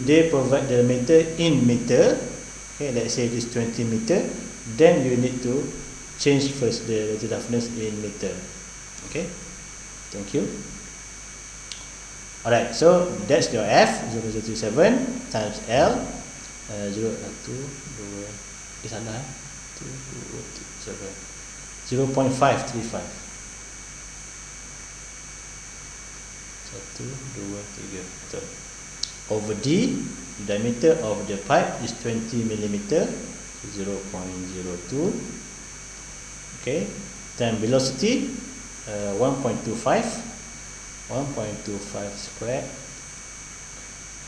they provide the meter in meter, okay, let's say this 20 meter, then you need to change first the relative roughness in meter. Okay, thank you. Alright, so that's your F 0.037 times L 0.2 salah 0.535 1, 2, 3 betul. Over D, diameter of the pipe is 20 mm, 0.02. Okay, then velocity 1.25 squared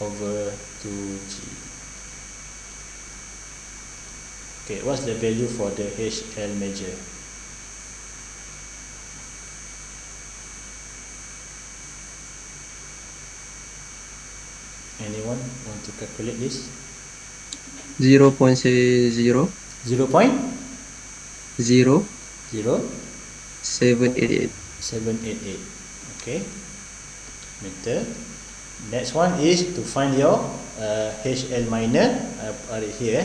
over 2G. Okay, what's the value for the HL measure? Anyone want to calculate this? 0.0 0.0 0 788. 788. Okay, meter. Next one is to find your HL minor. I put it here.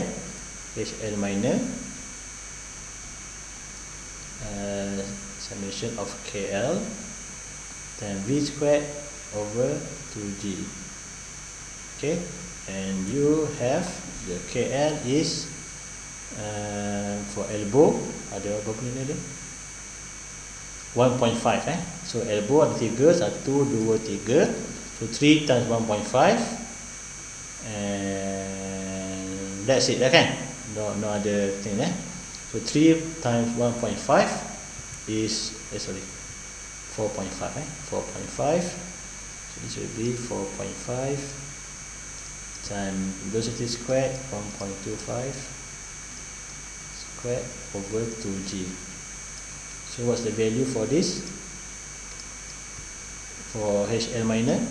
HL minor. Summation of KL then V squared over 2G. Okay, and you have the KL is for elbow ada berapa ni dia? 1.5 So elbow ada 3, 1, 2, 3. So 3 times 1.5 and that's it dah kan? No other thing So 3 times 1.5 is 4.5 4.5. So this will be 4.5 times velocity squared 1.25 squared over 2G. So what's the value for this? For HL minor?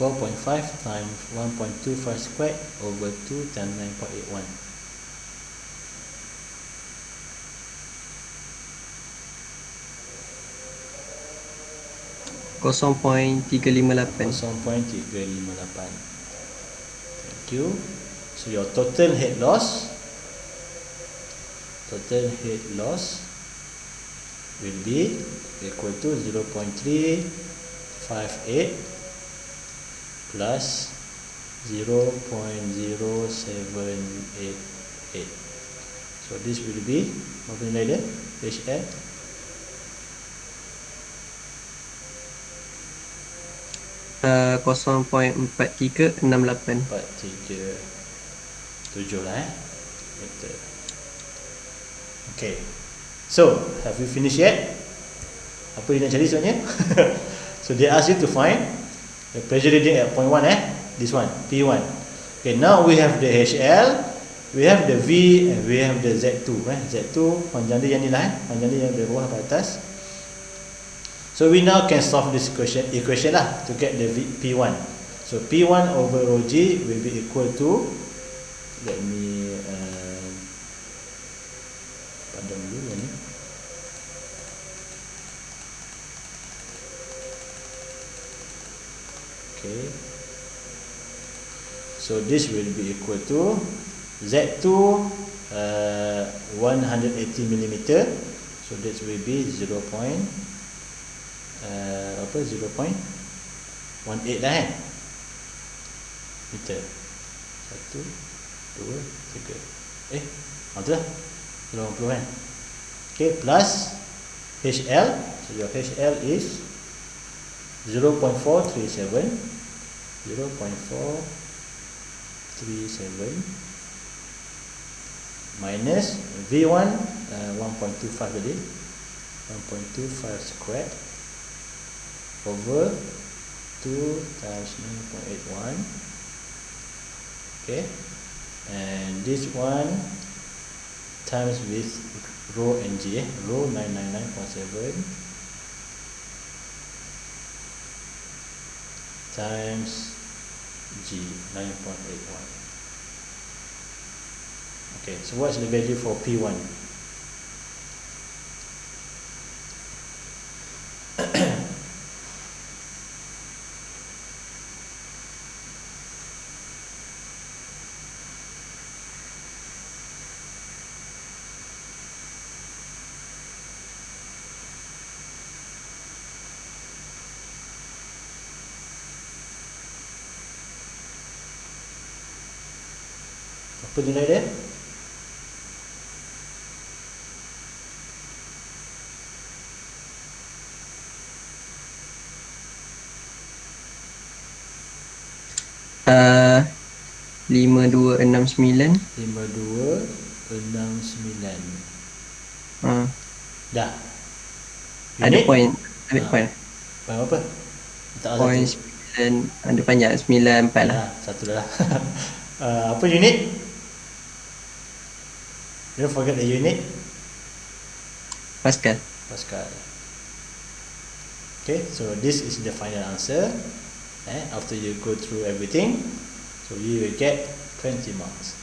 (4.5 times 1.25 squared over 2 times 9.81). (0.358). 0.358. Thank you. So your total head loss will be equal to 0.358 plus 0.0788. So this will be apa nilai dia? HL 0.4368. 437 lah meter. Okay, so have you finished yet? Apa yang nak cari sebenarnya? So they ask you to find the pressure reading at point 1 this one P1. Okay, now we have the HL, we have the V and we have the Z2 Z2 panjang dia yang ni lah panjang dia yang dari bawah ke atas. So we now can solve this equation lah to get the P1. So P1 over rho G will be equal to, let me padam dulu yang ni. Okay, so this will be equal to Z2 180 mm, so that will be 0.18 lah meter. 1, 2, 3 betul lah 80 kan. Okay, plus HL, so your HL is 0.437 minus V1 1.25 tadi, 1.25 squared over 2 times 9.81. Okay, and this one times with rho and G, rho 999.7 times G 9.81. Okay, so what's the value for P1? Apa nilai dia? Uh, 5269. 5269. Dah. Ada Unit? point. Ada point. Point apa? Tak Point satu. 9. Ada panjang 94 lah. Satu dah. Apa unit? Don't forget the unit. Pascal. Pascal. Okay, so this is the final answer. After you go through everything, so you will get 20 marks.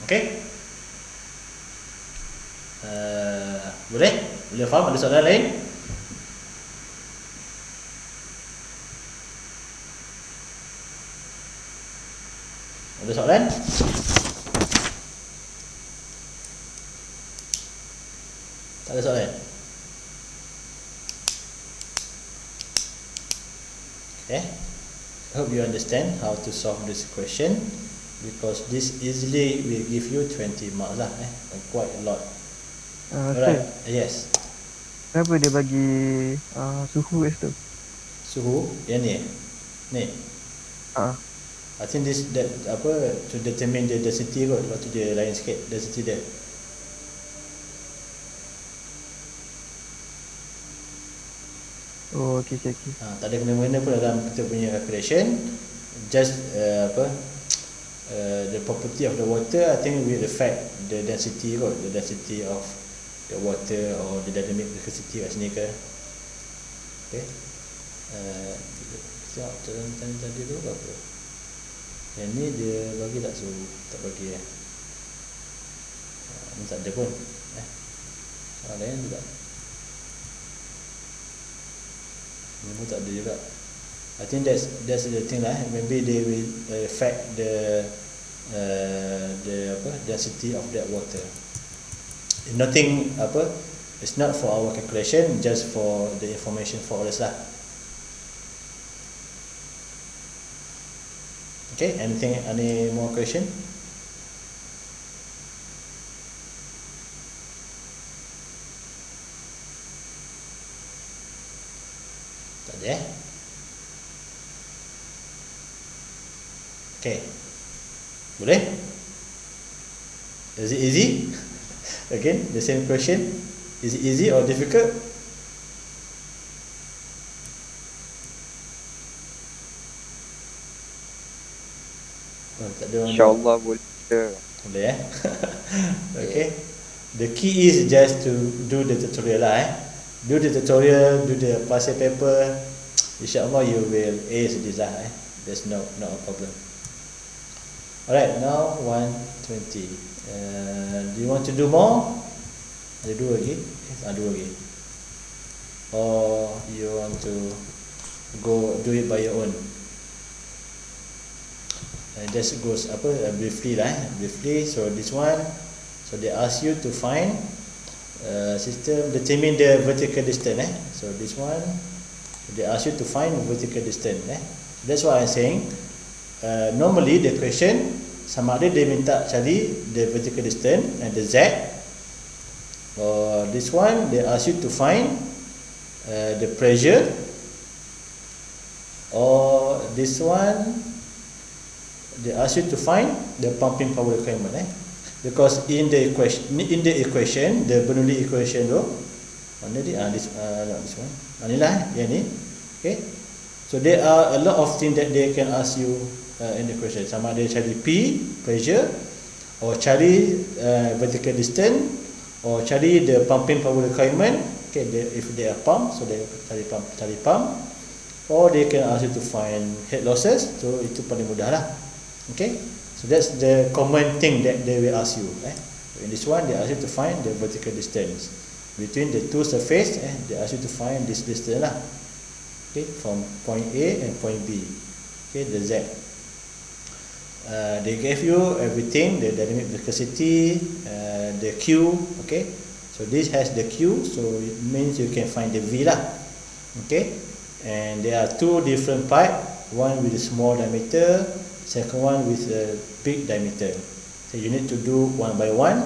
Okay? Boleh? Boleh faham? Ada soalan lain? Ada soalan? Tak ada soalan? Okay, I hope you understand how to solve this question, because this easily will give you 20 marks lah, quite a lot. Alright, yes. Kenapa dia bagi suhu kat situ? Suhu yang ni, ni. I think this that apa to determine the density kot, lepas tu dia lain sikit density dia. Oh, okey. Tak ada kena-mengena pun dalam kita punya calculation. Just the property of the water, I think will affect the density kot, the density of the water or the dynamic viscosity kat sini ke. Okay. Sekejap, tadi tu apa? Yang ni dia bagi tak suhu, tak bagi ni tak ada pun. Soalan lain juga. Ni pun tak ada juga. I think that's the thing lah. Maybe they will affect the density of that water. Nothing it's not for our calculation, just for the information for us lah. Okay, any more question? Tak ada. Okay, boleh? Is it easy? Again, the same question. Is it easy or difficult? Tak ada orang. InsyaAllah boleh. Boleh okay. The key is just to do the tutorial lah do the tutorial, do the past year paper, insyaAllah you will ace this lah there's no a problem. Alright, now 120. Do you want to do more? Ada dua lagi? Dua lagi. Or you want to go do it by your own? Just goes briefly lah briefly. So this one, so they ask you to find system determine the vertical distance so this one they ask you to find vertical distance that's what I'm saying. Normally the question sama ada dia minta cari the vertical distance and the z, or this one they ask you to find the pressure, or this one they ask you to find the pumping power requirement because in the equation the Bernoulli equation tu mana dia this one inilah yang ni okay. So there are a lot of things that they can ask you in the question, sama ada cari P pressure, or cari vertical distance, or cari the pumping power requirement okay. If they are pump, so they cari pump, or they can ask you to find head losses. So itu paling mudah lah okay. So that's the common thing that they will ask you in this one they ask you to find the vertical distance between the two surface they ask you to find this distance lah okay, from point A and point B okay, the Z. They gave you everything, the dynamic viscosity, the Q okay. So this has the Q, so it means you can find the V lah okay. And there are two different pipe, one with a small diameter, second one with a big diameter. So you need to do one by one,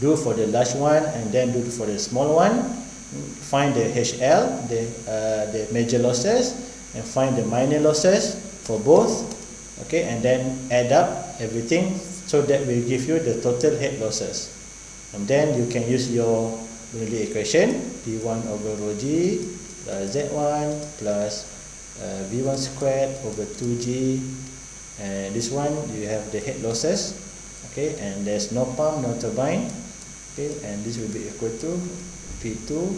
do for the large one and then do for the small one, find the HL, the major losses, and find the minor losses for both okay, and then add up everything, so that will give you the total head losses. And then you can use your Bernoulli equation, P1 over rho G plus Z1 plus V1 squared over 2G, and this one you have the head losses okay, and there's no pump, no turbine okay, and this will be equal to P2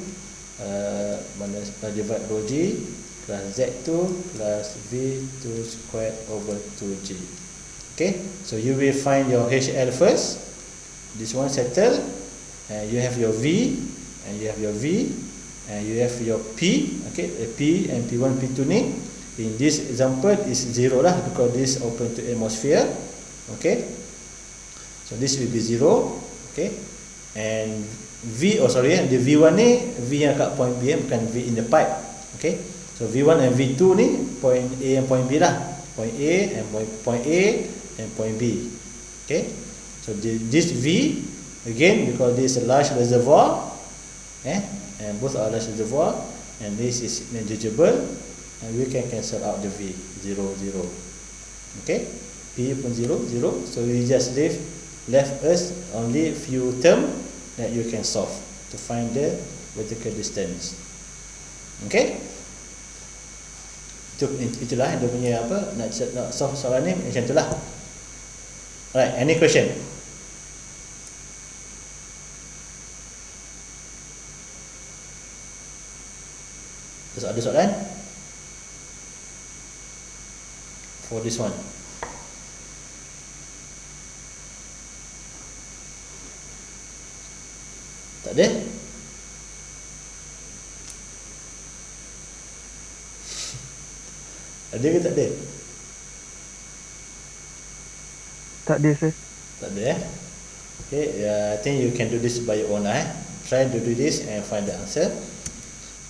minus divide rho G plus Z2 plus V2 squared over 2G okay. So you will find your HL first, this one settle, and you have your V, and you have your V, and you have your P okay. P and P1 P2 ni in this example is 0 lah because this open to atmosphere okay. So this will be 0 okay. And V the V1 ni V yang kat point B bukan V in the pipe okay. So V1 and V2 ni point A and point B lah, point A and point A and point B okay. So this V again because this is a large reservoir and both are large reservoir, and this is negligible, and we can cancel out the V 0 0 okay. P pun 0 0, so we just left us only few term that you can solve to find the vertical distance okay. Itulah dia punya nak solve soalan ni macam itulah. Alright, any question? Ada soalan for this one? Tak ada? Ada ke tak ada? Tak ada sir. Tak ada okay, I think you can do this by your own try to do this and find the answer.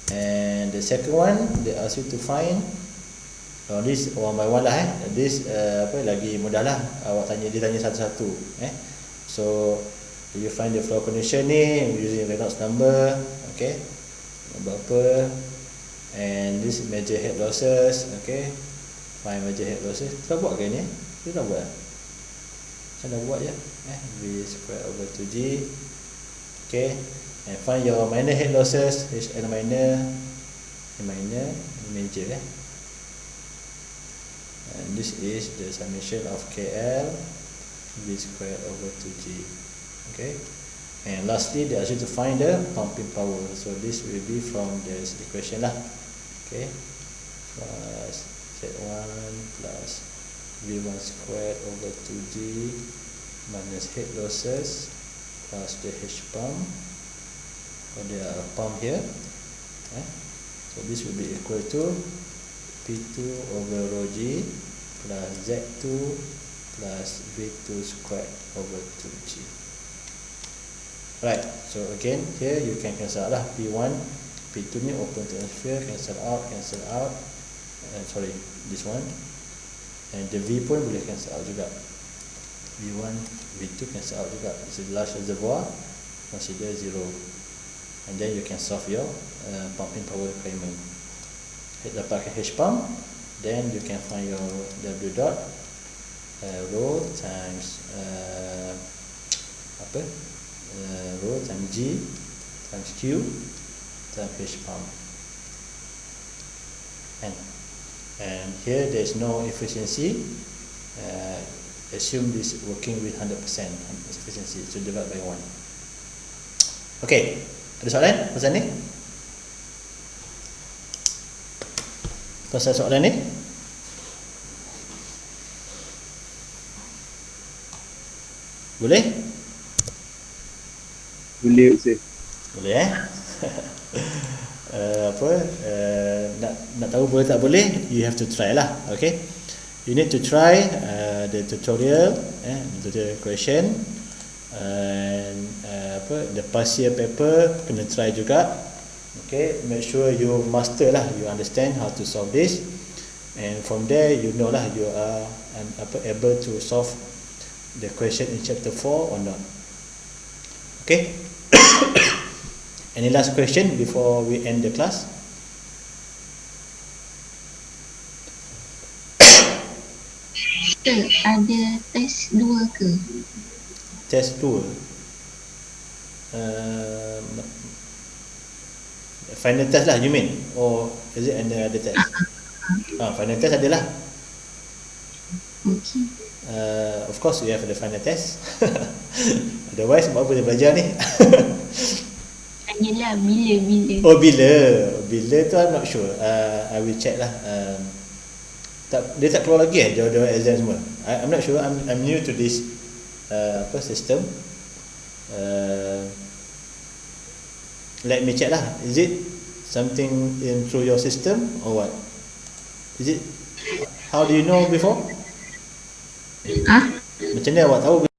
And the second one they ask you to find this one by one lah this lagi mudah lah, awak dia tanya satu-satu so you find the flow condition ni using Reynolds number okay, berapa, and this major head losses okay, find major head losses. Kita buat ke ni? Kita dah buat saya dah buat je V square over 2G okay, and find your minor head losses, HL minor, major and this is the summation of KL V squared over 2G. Okay, and lastly they ask you to find the pumping power, so this will be from the equation lah. Okay, plus Z1 plus V1 squared over 2G minus head losses plus the H pump, or there are a pump here, so this will be equal to P2 over rho G plus Z2 plus V2 squared over 2G. Right, so again here you can cancel lah P1, P2 ni open to atmosphere, cancel out, sorry, this one, and the V pun boleh cancel out juga, V1, V2 cancel out juga. It's a large reservoir, consider 0, and then you can solve your pumping power requirement. Dapatkan H pump, then you can find your W dot rho times rho times G times Q times H pump, and here there is no efficiency, assume this working with 100% efficiency, so divide by 1. Okay, ada soalan pasal ni? Pasal soalan ni? Boleh? Boleh Ustaz. Boleh nak tahu boleh tak boleh, you have to try lah. Okay, you need to try the tutorial, the tutorial question, and the past year paper kena try juga. Okay, make sure you master lah, you understand how to solve this, and from there you know lah you are able to solve the question in chapter 4 or not. Okay. Any last question before we end the class? Ada test 2 ke? Test 2. Final test lah you mean? Or is it under other test? Final test adalah. Okay. Of course we have the final test. Otherwise buat apa dia belajar ni? Tanyalah bila. Oh bila tu I'm not sure. I will check lah. Dia tak keluar lagi jawab-jawab exam semua. I'm not sure. I'm new to this system. Let me check lah. Is it something in through your system or what? Is it? How do you know before? Macam mana awak tahu